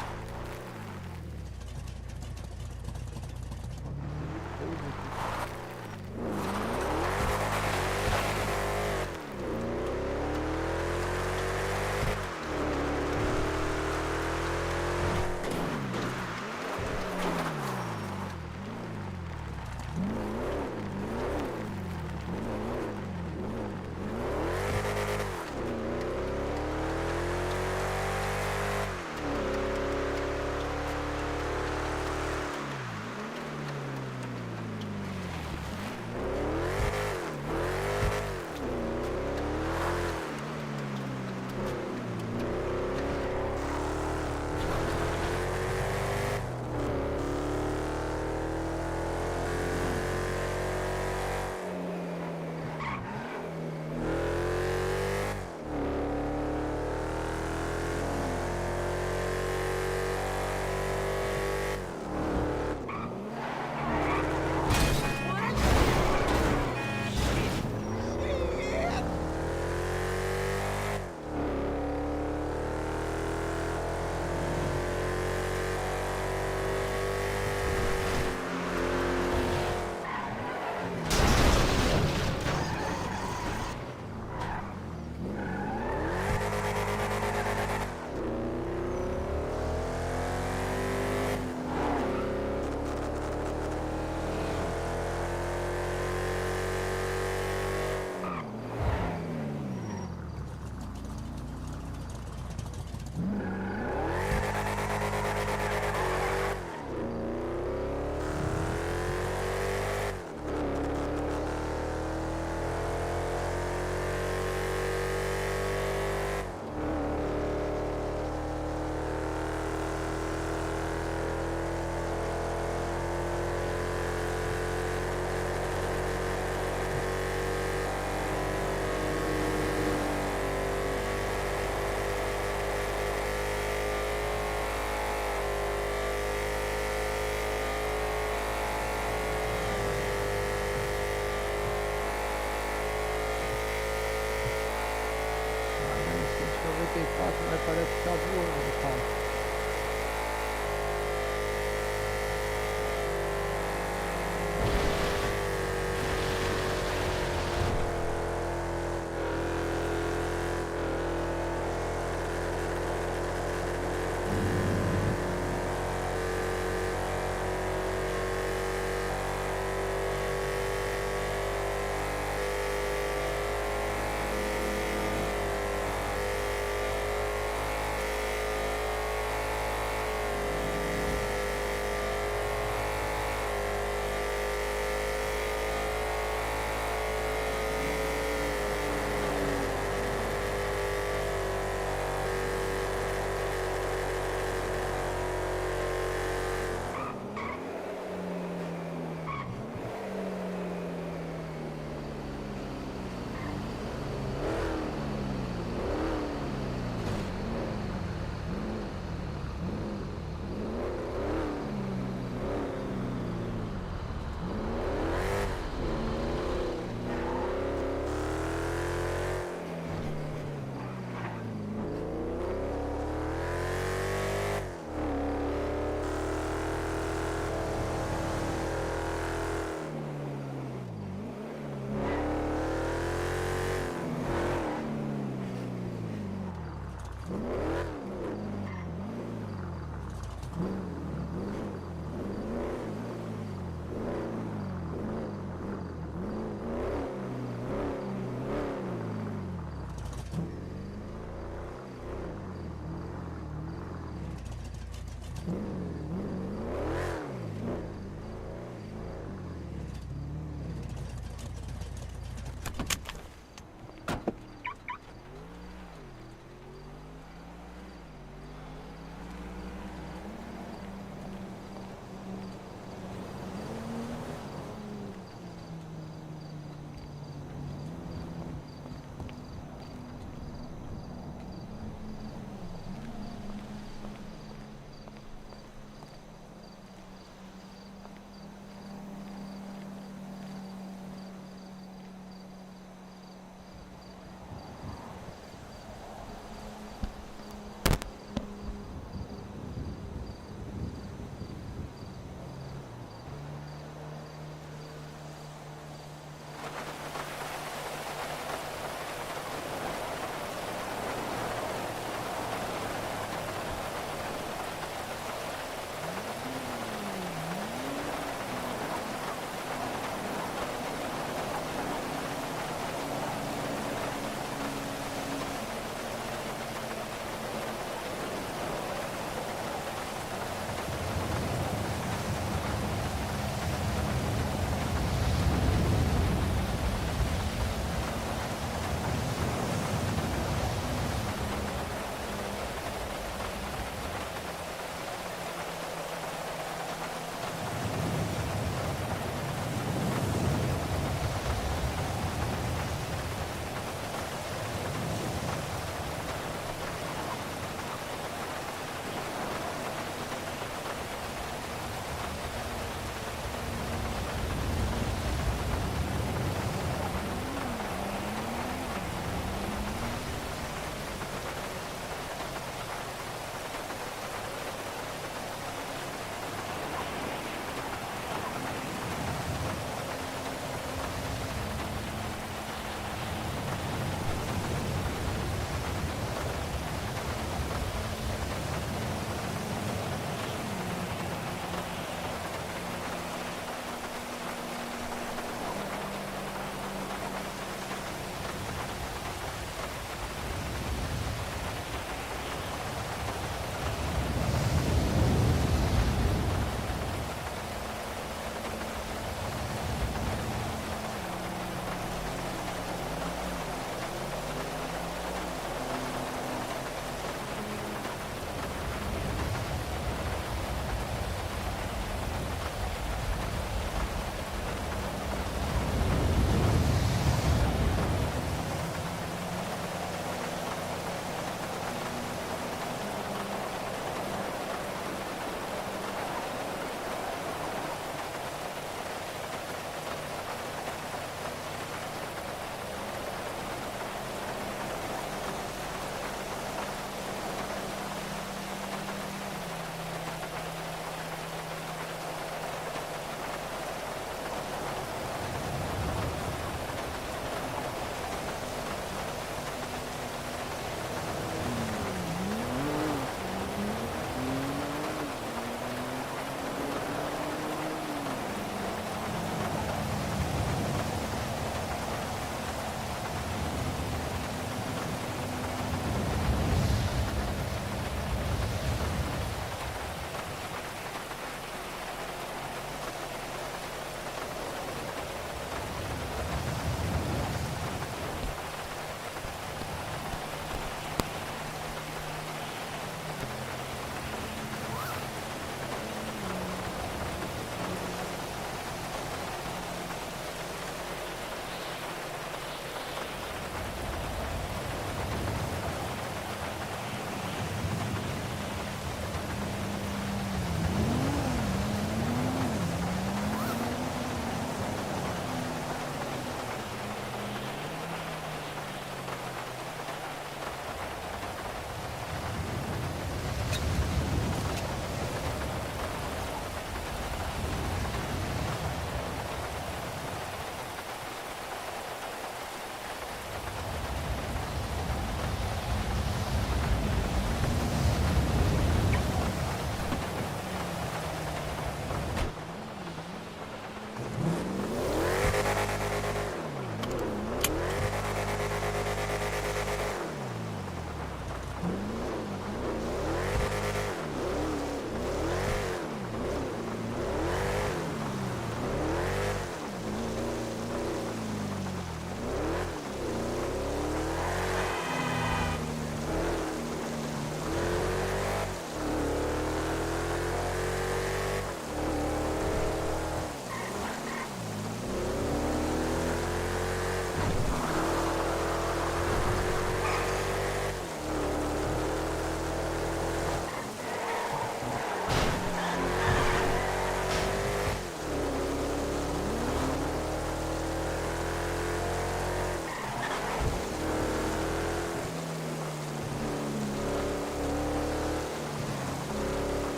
94, mas parece que tá voando, cara.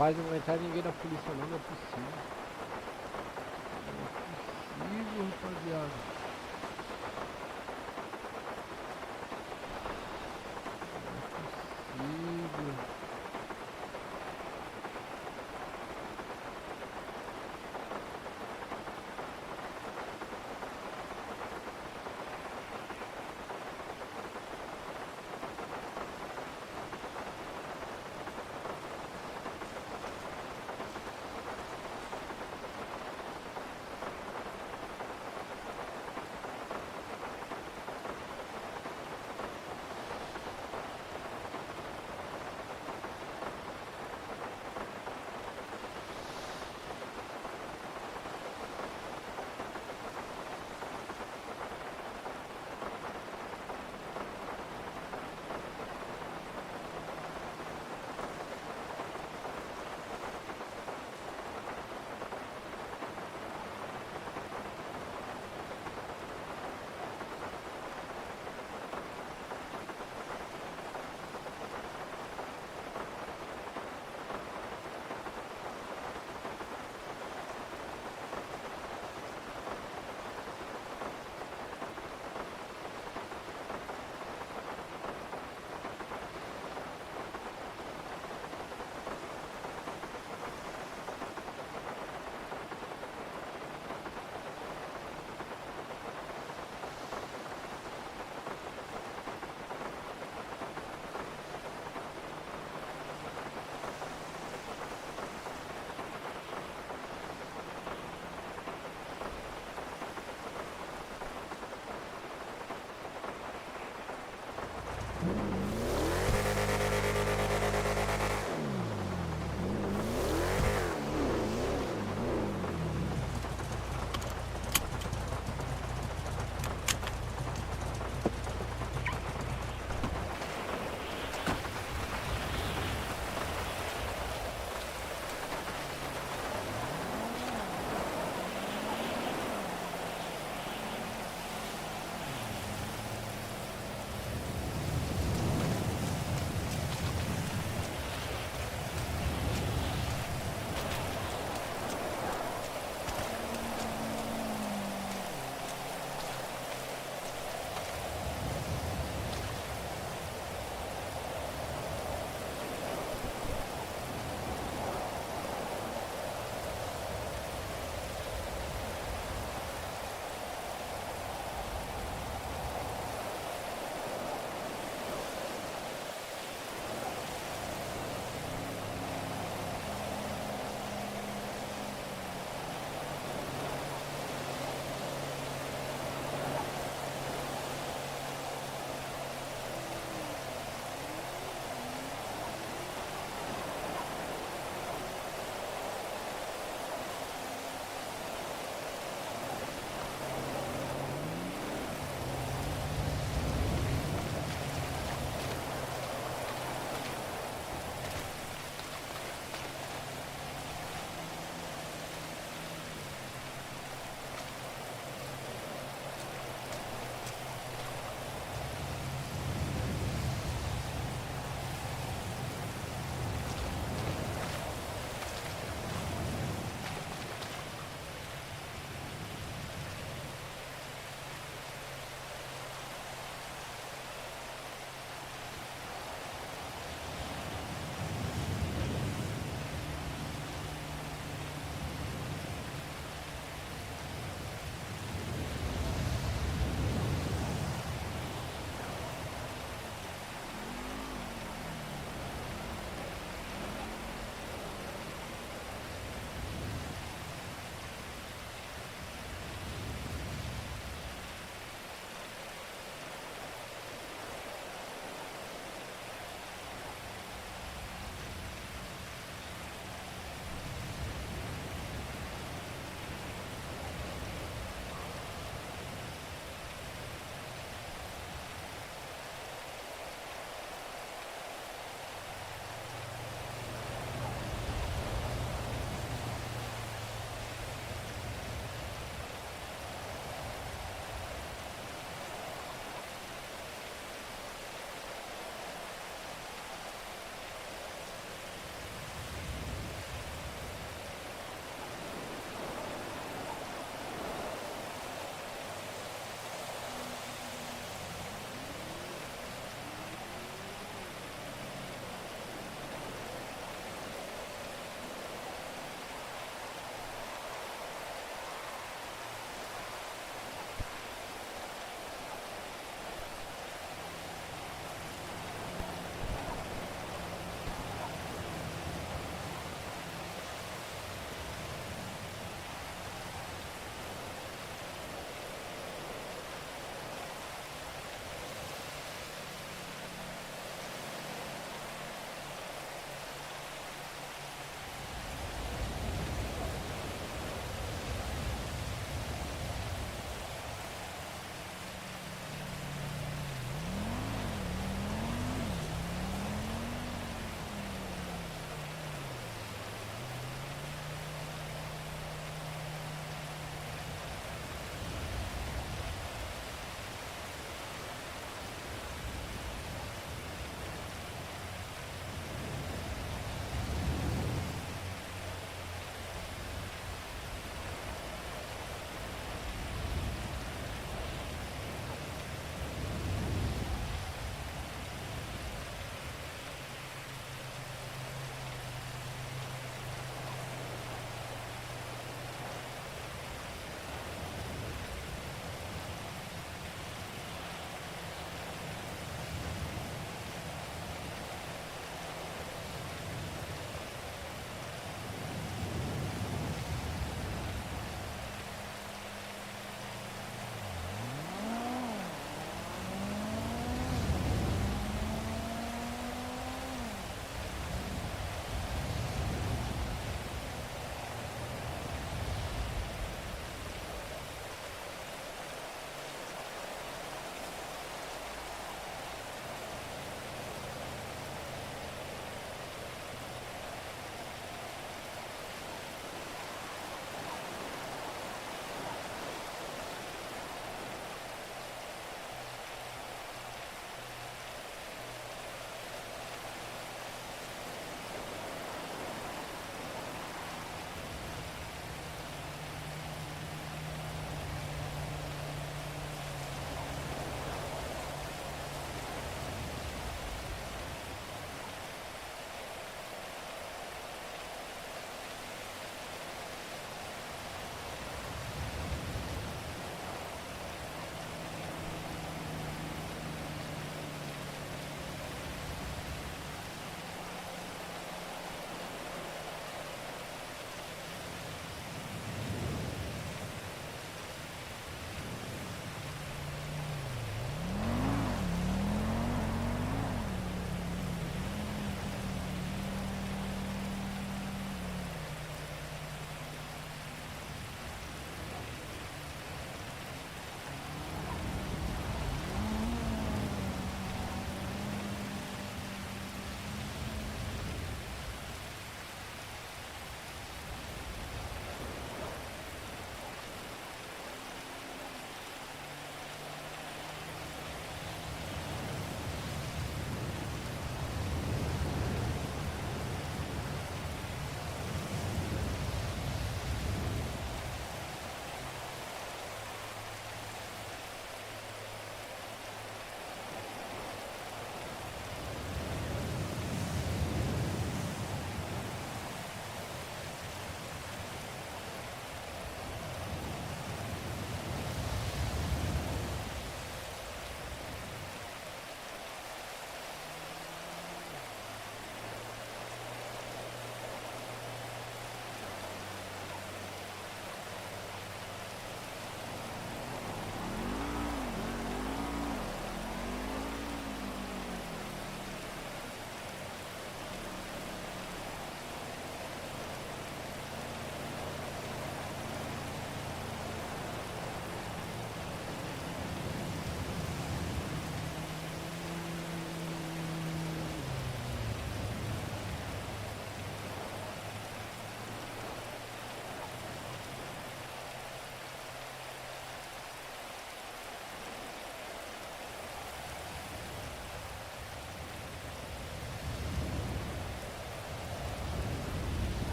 Rapaz, não vai entrar ninguém da polícia não, não é possível. Não é possível, rapaziada. Não é possível.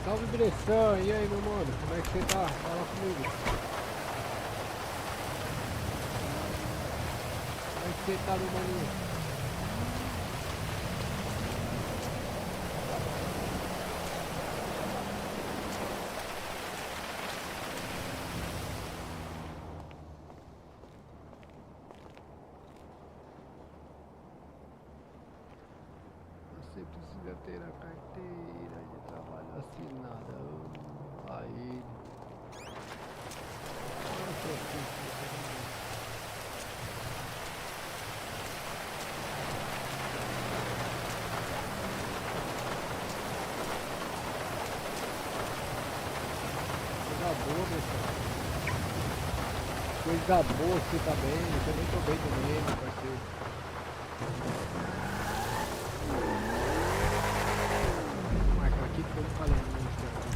Salve Bressan, e aí meu mano, como é que você tá? Fala comigo. Como é que você tá, meu maninho? Você precisa ter a carteira de trabalho assinada. Aí. Coisa boa, pessoal. Coisa boa que você tá bem. Eu também tô bem também, meu parceiro. Marca aqui que eu falei no Instagram.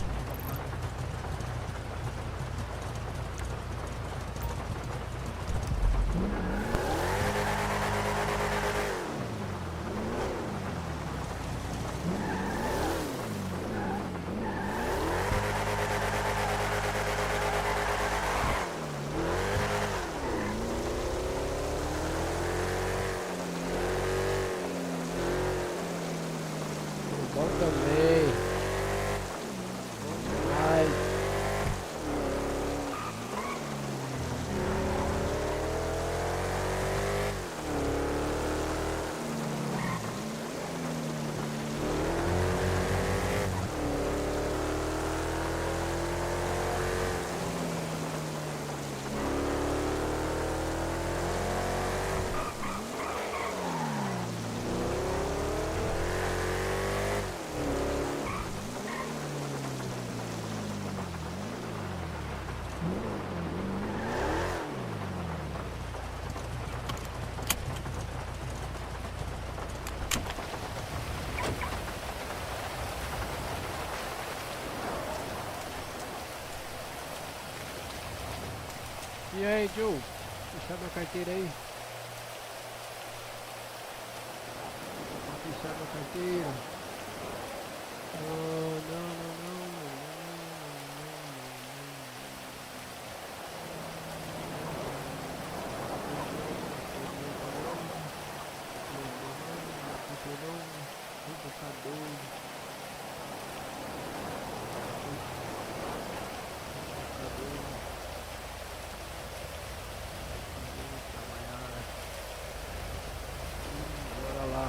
E aí, Joe? Fechar minha carteira aí. Vou fechar minha carteira. Oh, não, não, não, não, bora lá.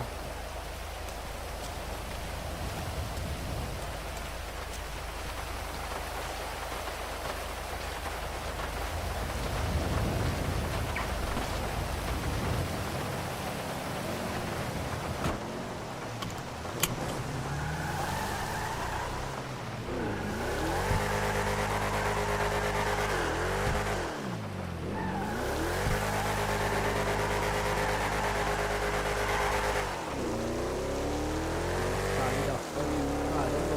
Saída forte do caramba.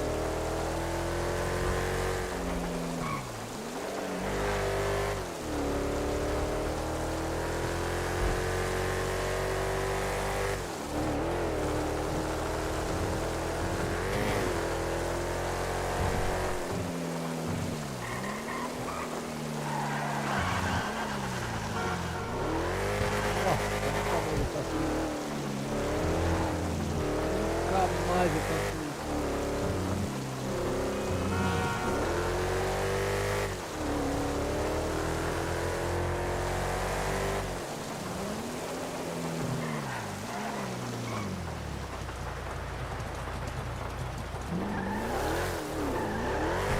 Ó, nunca mais eu faço isso. Nunca mais eu faço isso.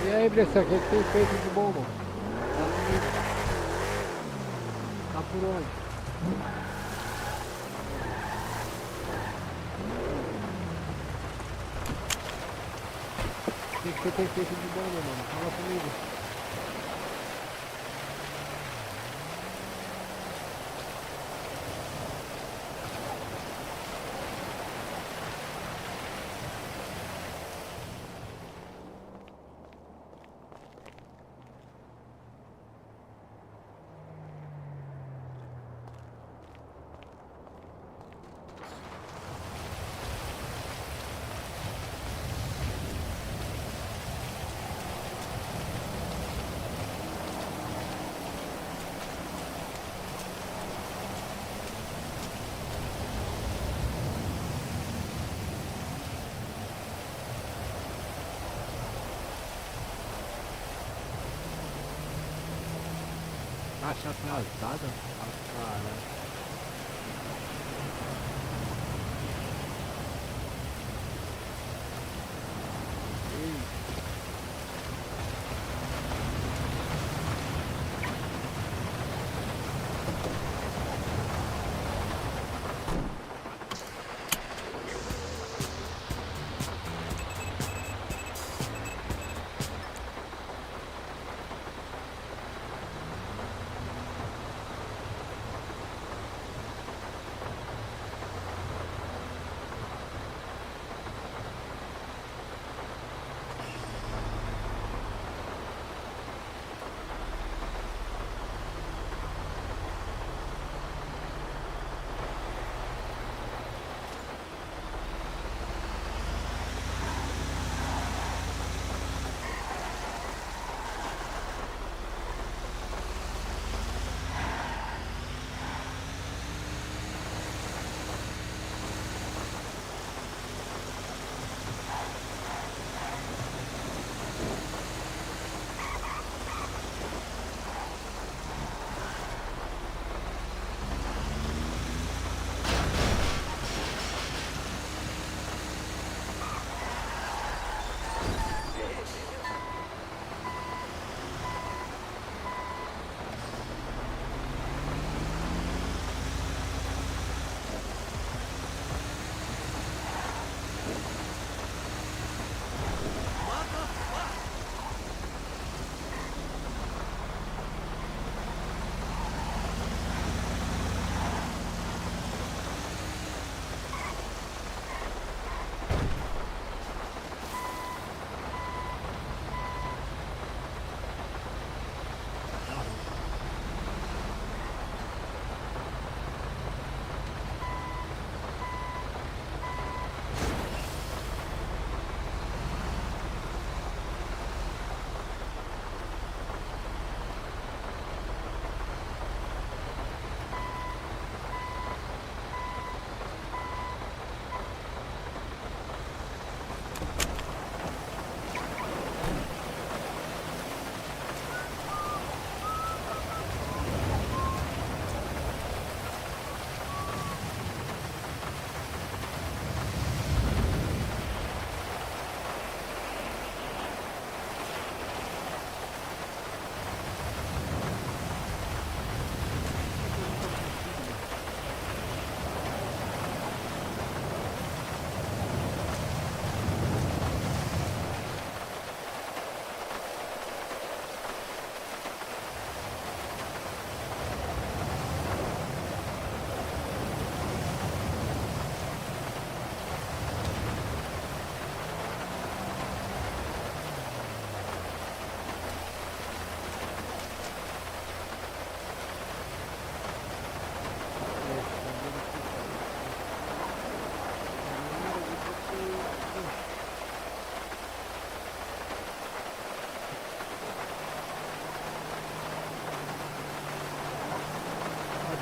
E aí, Bressan, o que tem feito de bom, mano? Tá comigo? Tá por onde? O que você tem feito de bom, meu mano? Fala comigo. Taxa atrasada? Ah, caralho. Ei,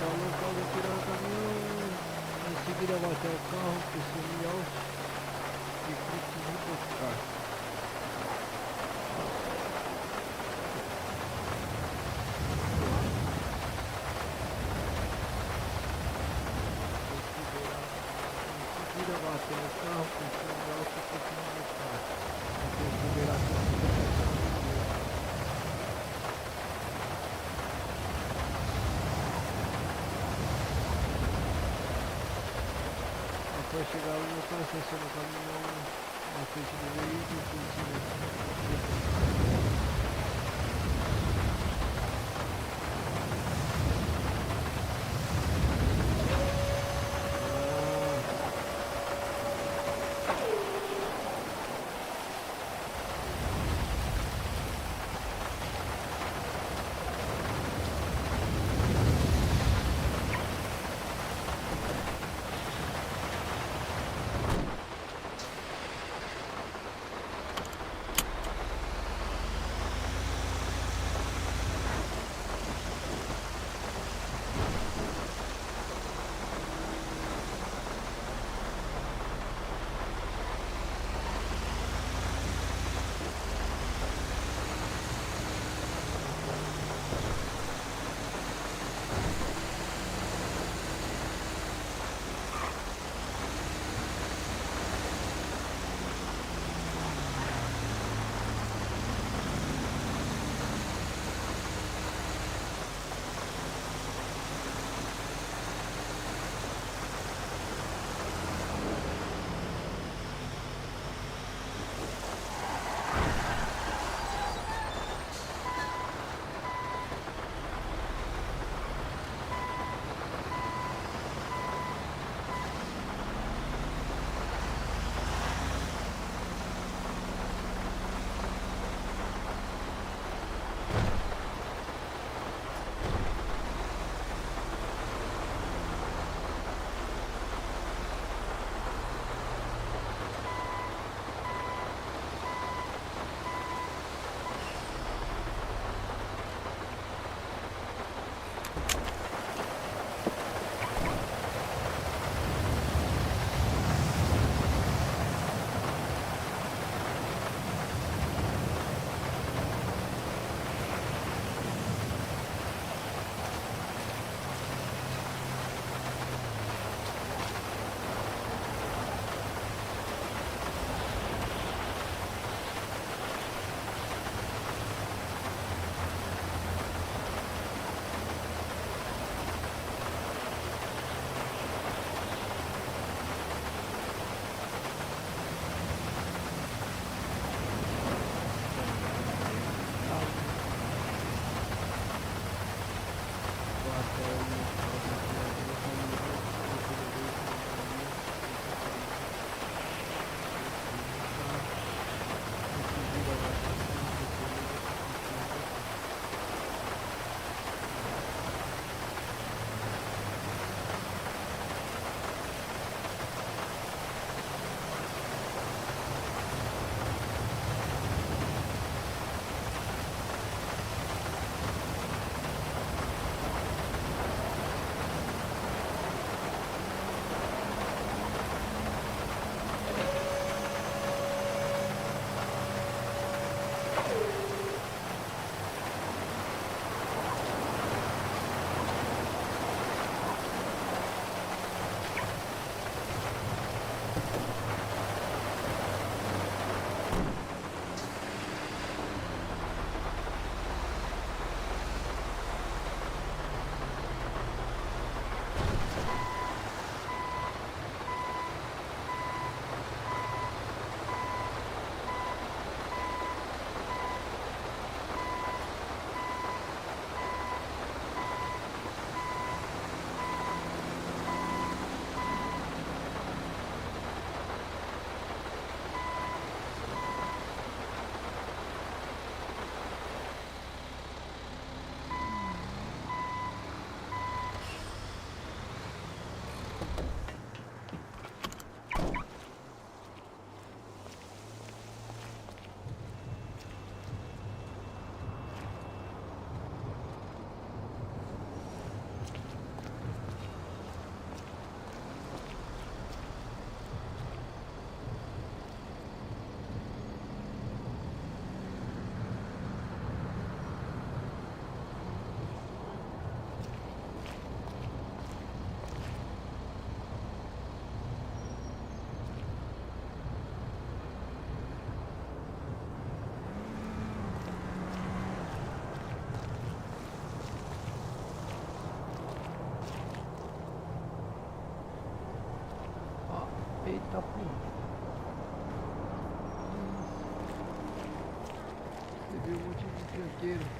local de tirar o caminhão. Em seguida vai até o carro que sumiu e preciso buscar. Em seguida vai até o carro que sumiu que preciso buscar. Tem que liberar tudo. Após chegar ao local, estaciona o caminhão na frente do veículo, tranquilo.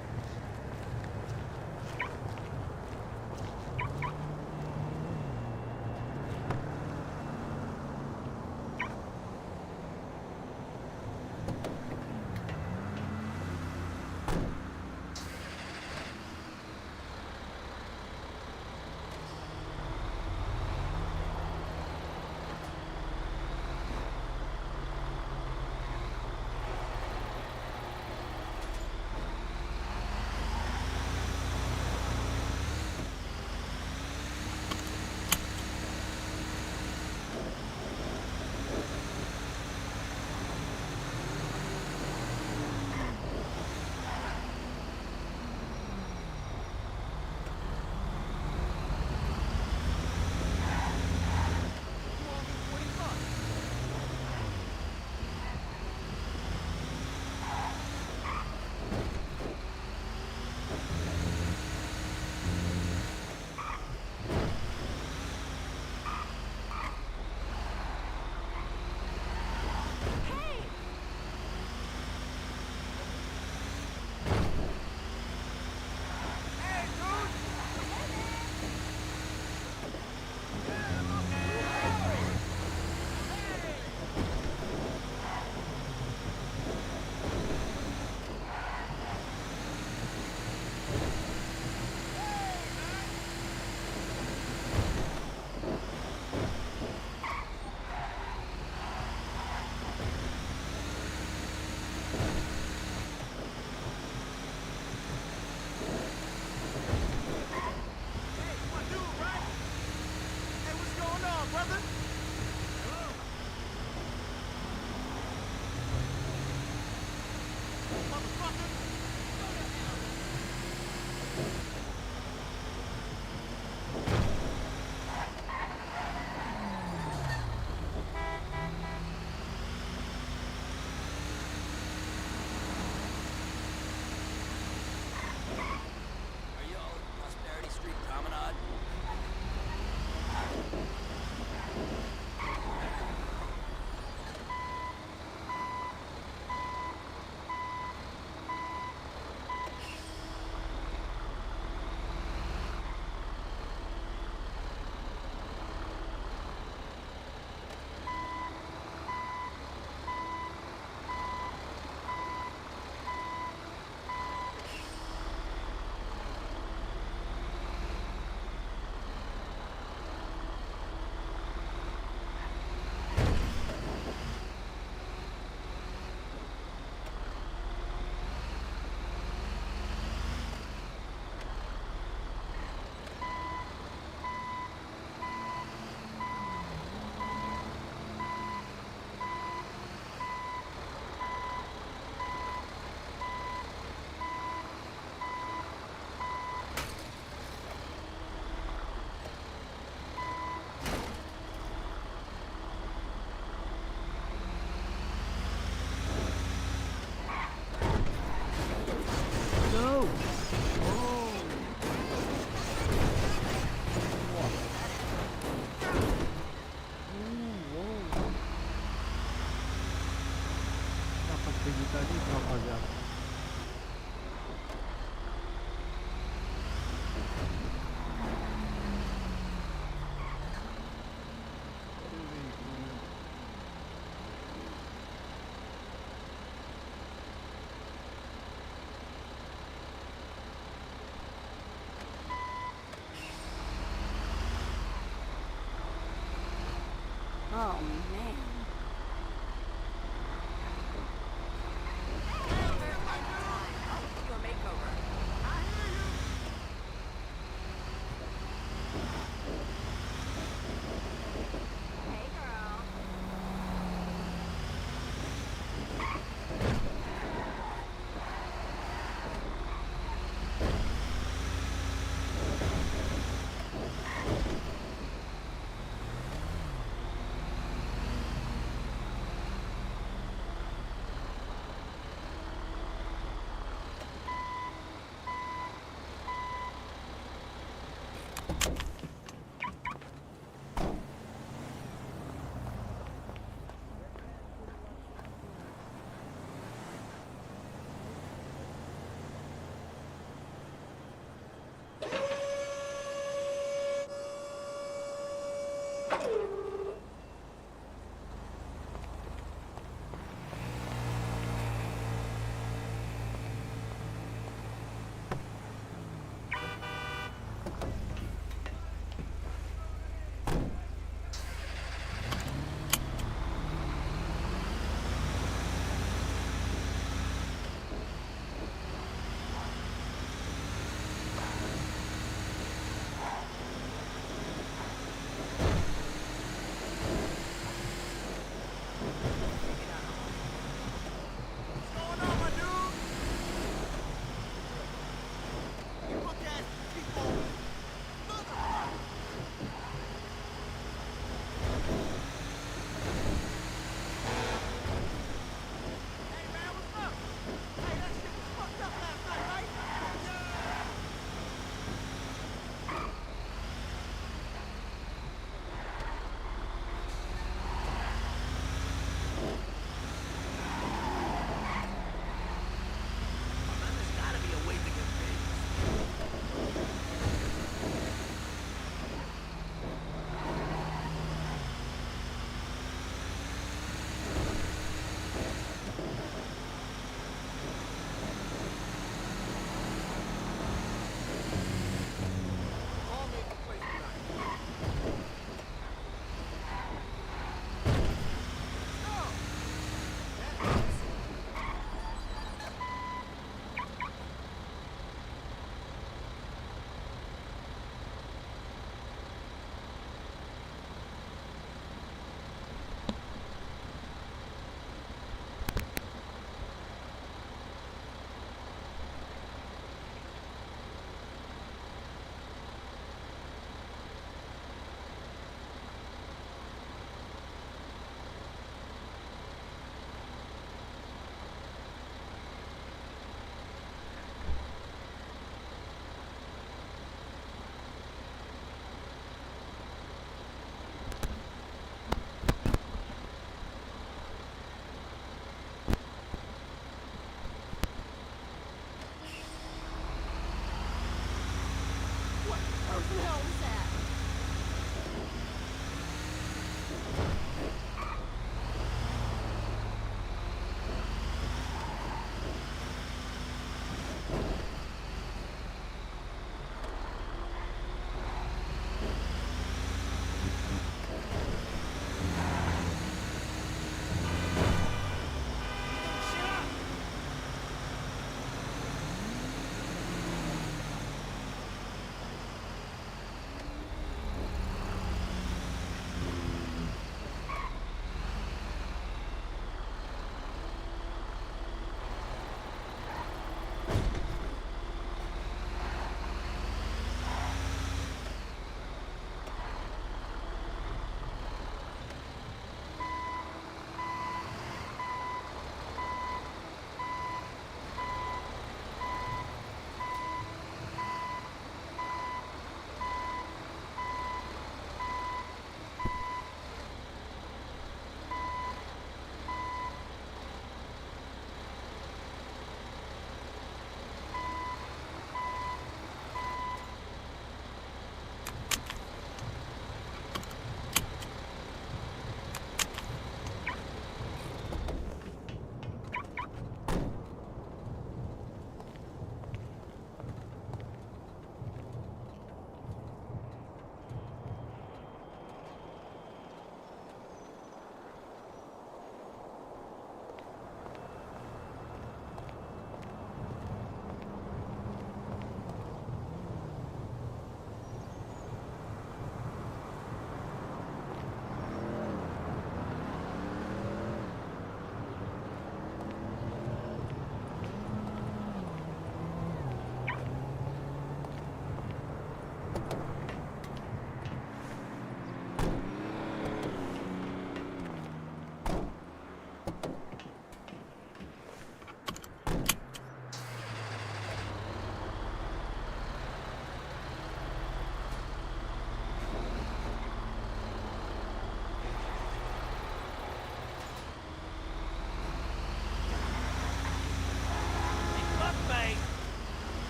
acreditar nisso, rapaziada. Oh, man.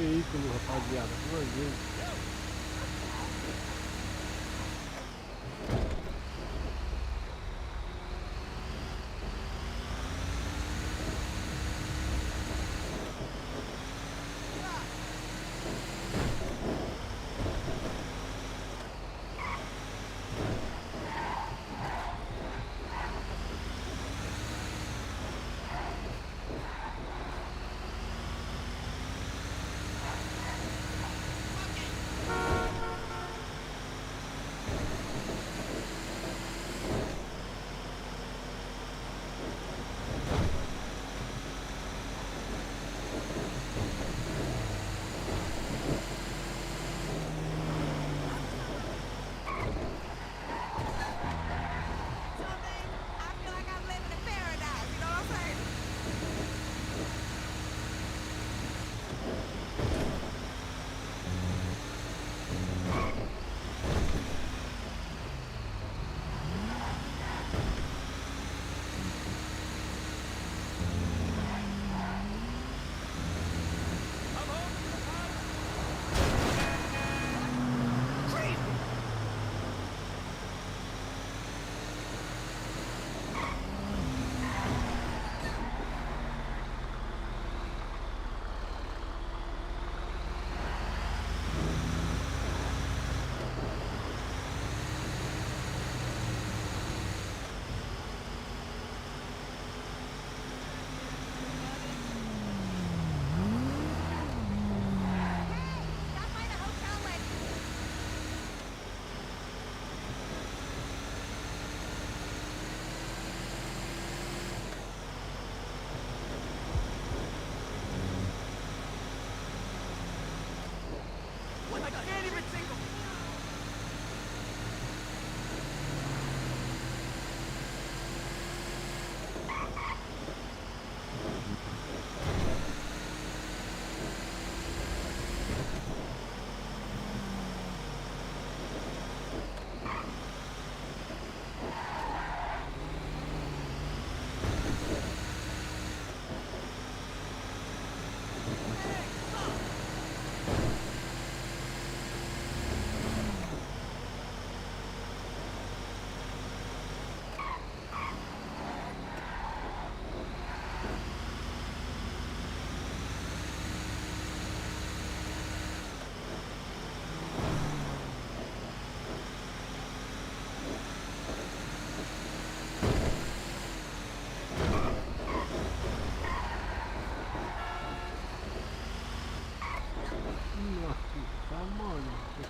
veículo, rapaziada, 2 vezes.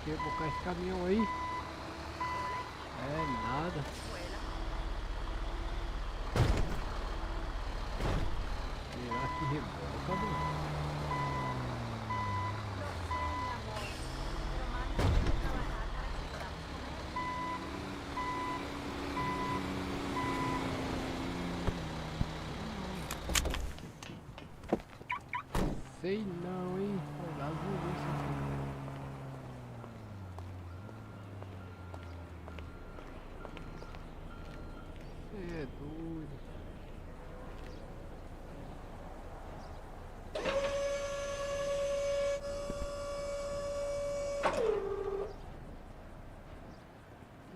Rebocar esse caminhão aí. É nada. Será que reboca, mano? Sei não, hein? Olha as luzes aqui. É doido.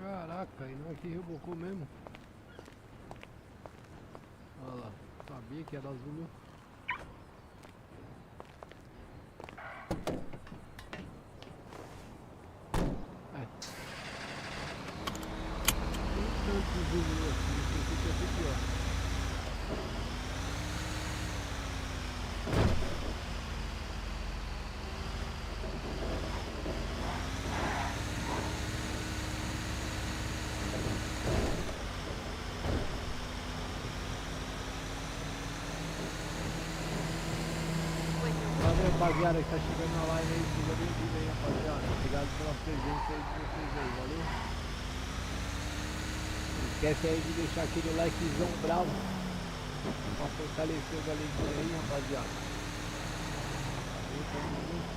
Caraca, e não é que rebocou mesmo. Olha lá, sabia que era azul, meu. Tanto azul assim, pensei que ia ser pior. Rapaziada que tá chegando na live aí, seja bem-vindo aí, rapaziada. Obrigado pela presença aí de vocês aí, valeu? Não esquece aí de deixar aquele likezão bravo pra fortalecer o galerinha aí, rapaziada. Valeu, tamo junto.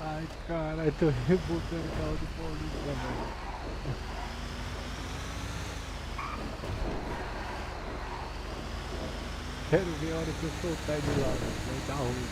Ai, caralho, tô rebocando o carro do Paulista, velho. Quero ver a hora que eu soltar ele lá, vai dar ruim.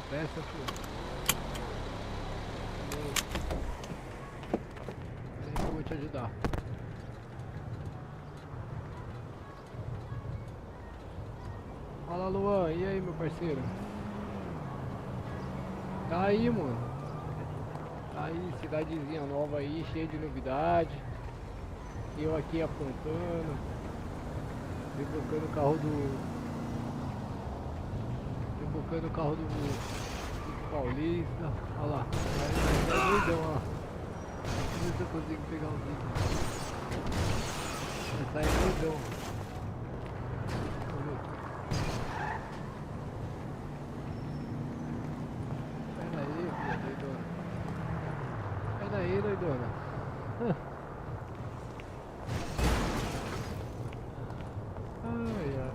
Presta, filho. Vem que eu vou te ajudar. Fala, Luan. E aí, meu parceiro? Tá aí, mano. Tá aí, cidadezinha nova aí, cheia de novidade. Eu aqui apontando. Rebocando o carro do... Rebocando o carro do Paulista. Olha lá. Vai doidão, ó. Deixa eu ver se eu consigo pegar o vídeo. Vai sair doidão. Sai daí, filha doidona. Sai daí, doidona. Ai, ai.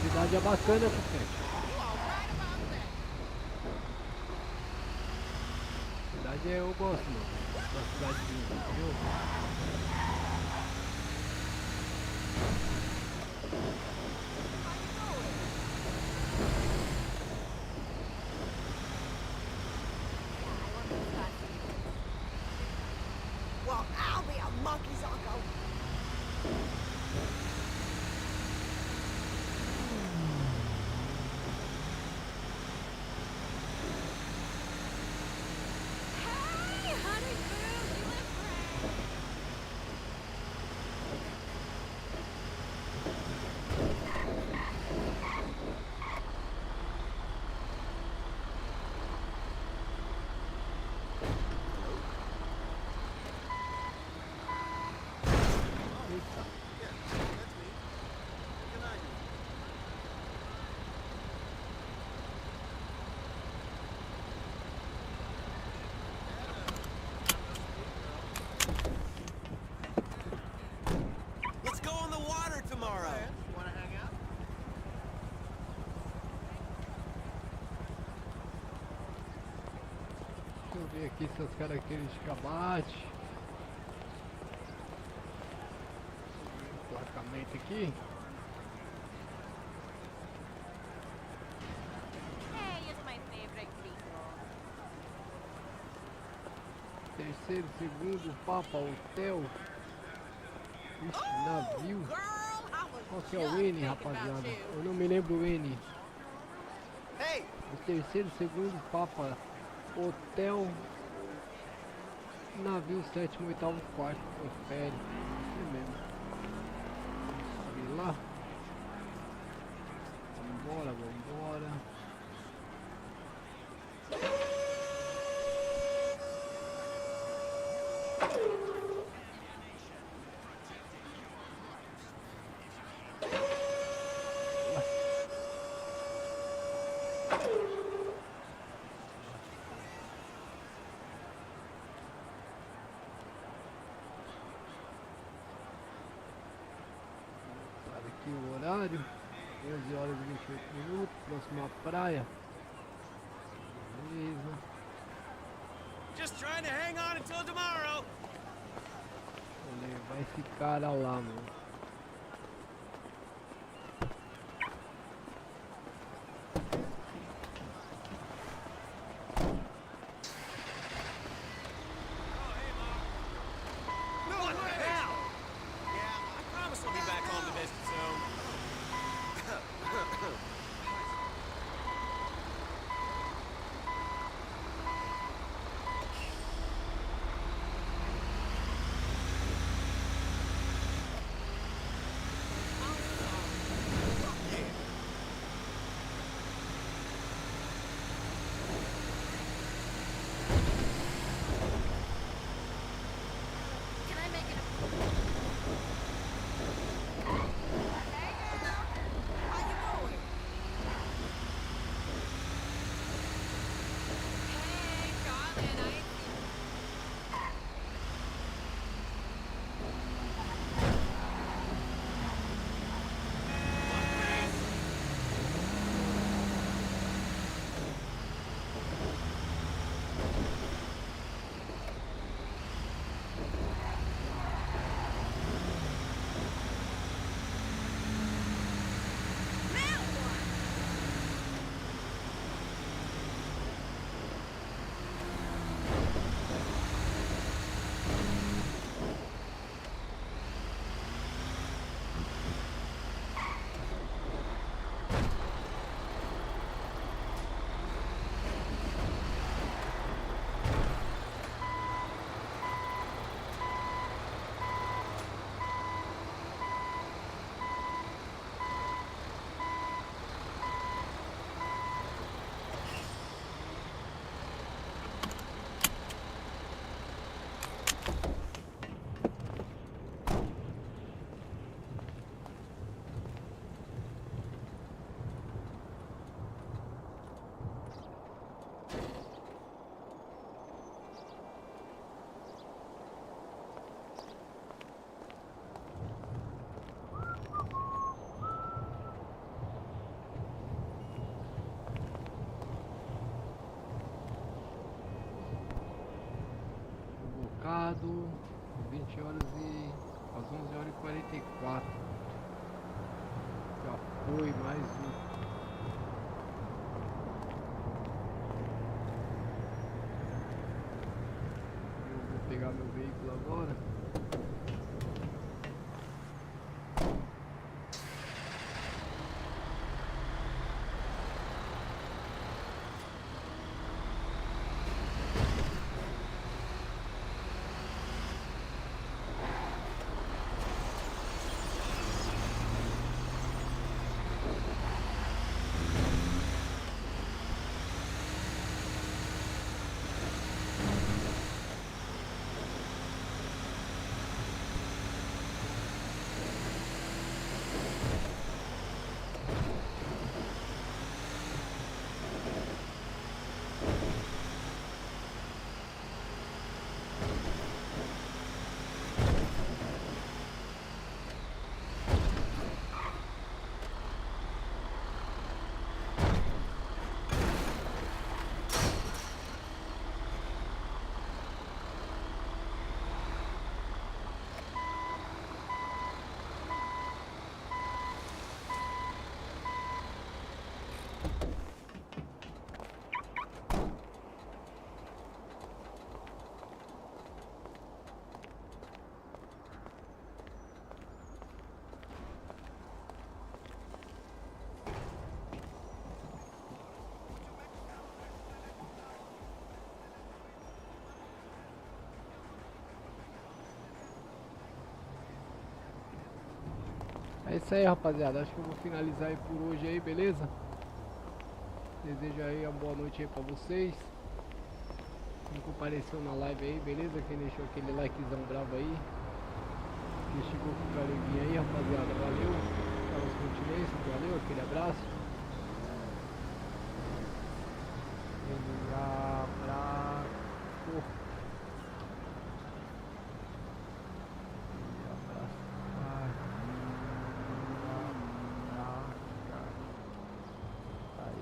Cidade é bacana, Vicente. Cidade eu gosto, mano. Da cidadezinha, viu? Well, I'll be a monkey's uncle. Hey, honey boo, you look great. ver aqui se as características batem. Emplacamento aqui. Hey, it's my favorite people. Terceiro, segundo, Papa, hotel. Ixi, navio. Girl, I was Qual que é just o N, thinking about rapaziada? you. Eu não me lembro o N. Hey! O terceiro, segundo, Papa, hotel, navio, sétimo, oitavo, quarto, confere. Isso mesmo. Subir lá. Vambora, vambora. Aqui o horário, 11 horas e 28 minutos, próxima praia. Beleza. Just trying to hang on until tomorrow. Vou levar esse cara lá, mano. No what the hell? Yeah, I promise I'll be back home to visit soon. Can I make it a... Hey, girl. How you going? Hey, darling, Now what? Convocado, 20 horas e... às 11 horas e 44. Já foi mais um. Eu vou pegar meu veículo agora. É isso aí, rapaziada. Acho que eu vou finalizar aí por hoje aí, beleza? Desejo aí uma boa noite aí pra vocês. Quem compareceu na live aí, beleza? Quem deixou aquele likezão bravo aí. Quem chegou com o galeguinho aí, rapaziada. Valeu. Pelas continências, valeu. Aquele abraço. Aquele abraço.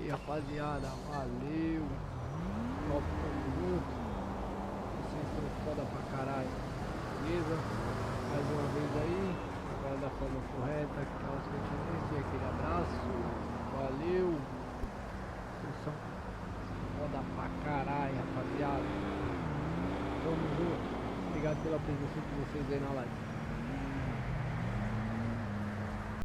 Aí, rapaziada, valeu. Top, tamo junto. Vocês são foda pra caralho. Beleza? Mais uma vez aí. Agora da forma correta. Aquelas continências. Aquele abraço. Valeu. Vocês são foda pra caralho, rapaziada. Tamo junto. Obrigado pela presença de vocês aí na live.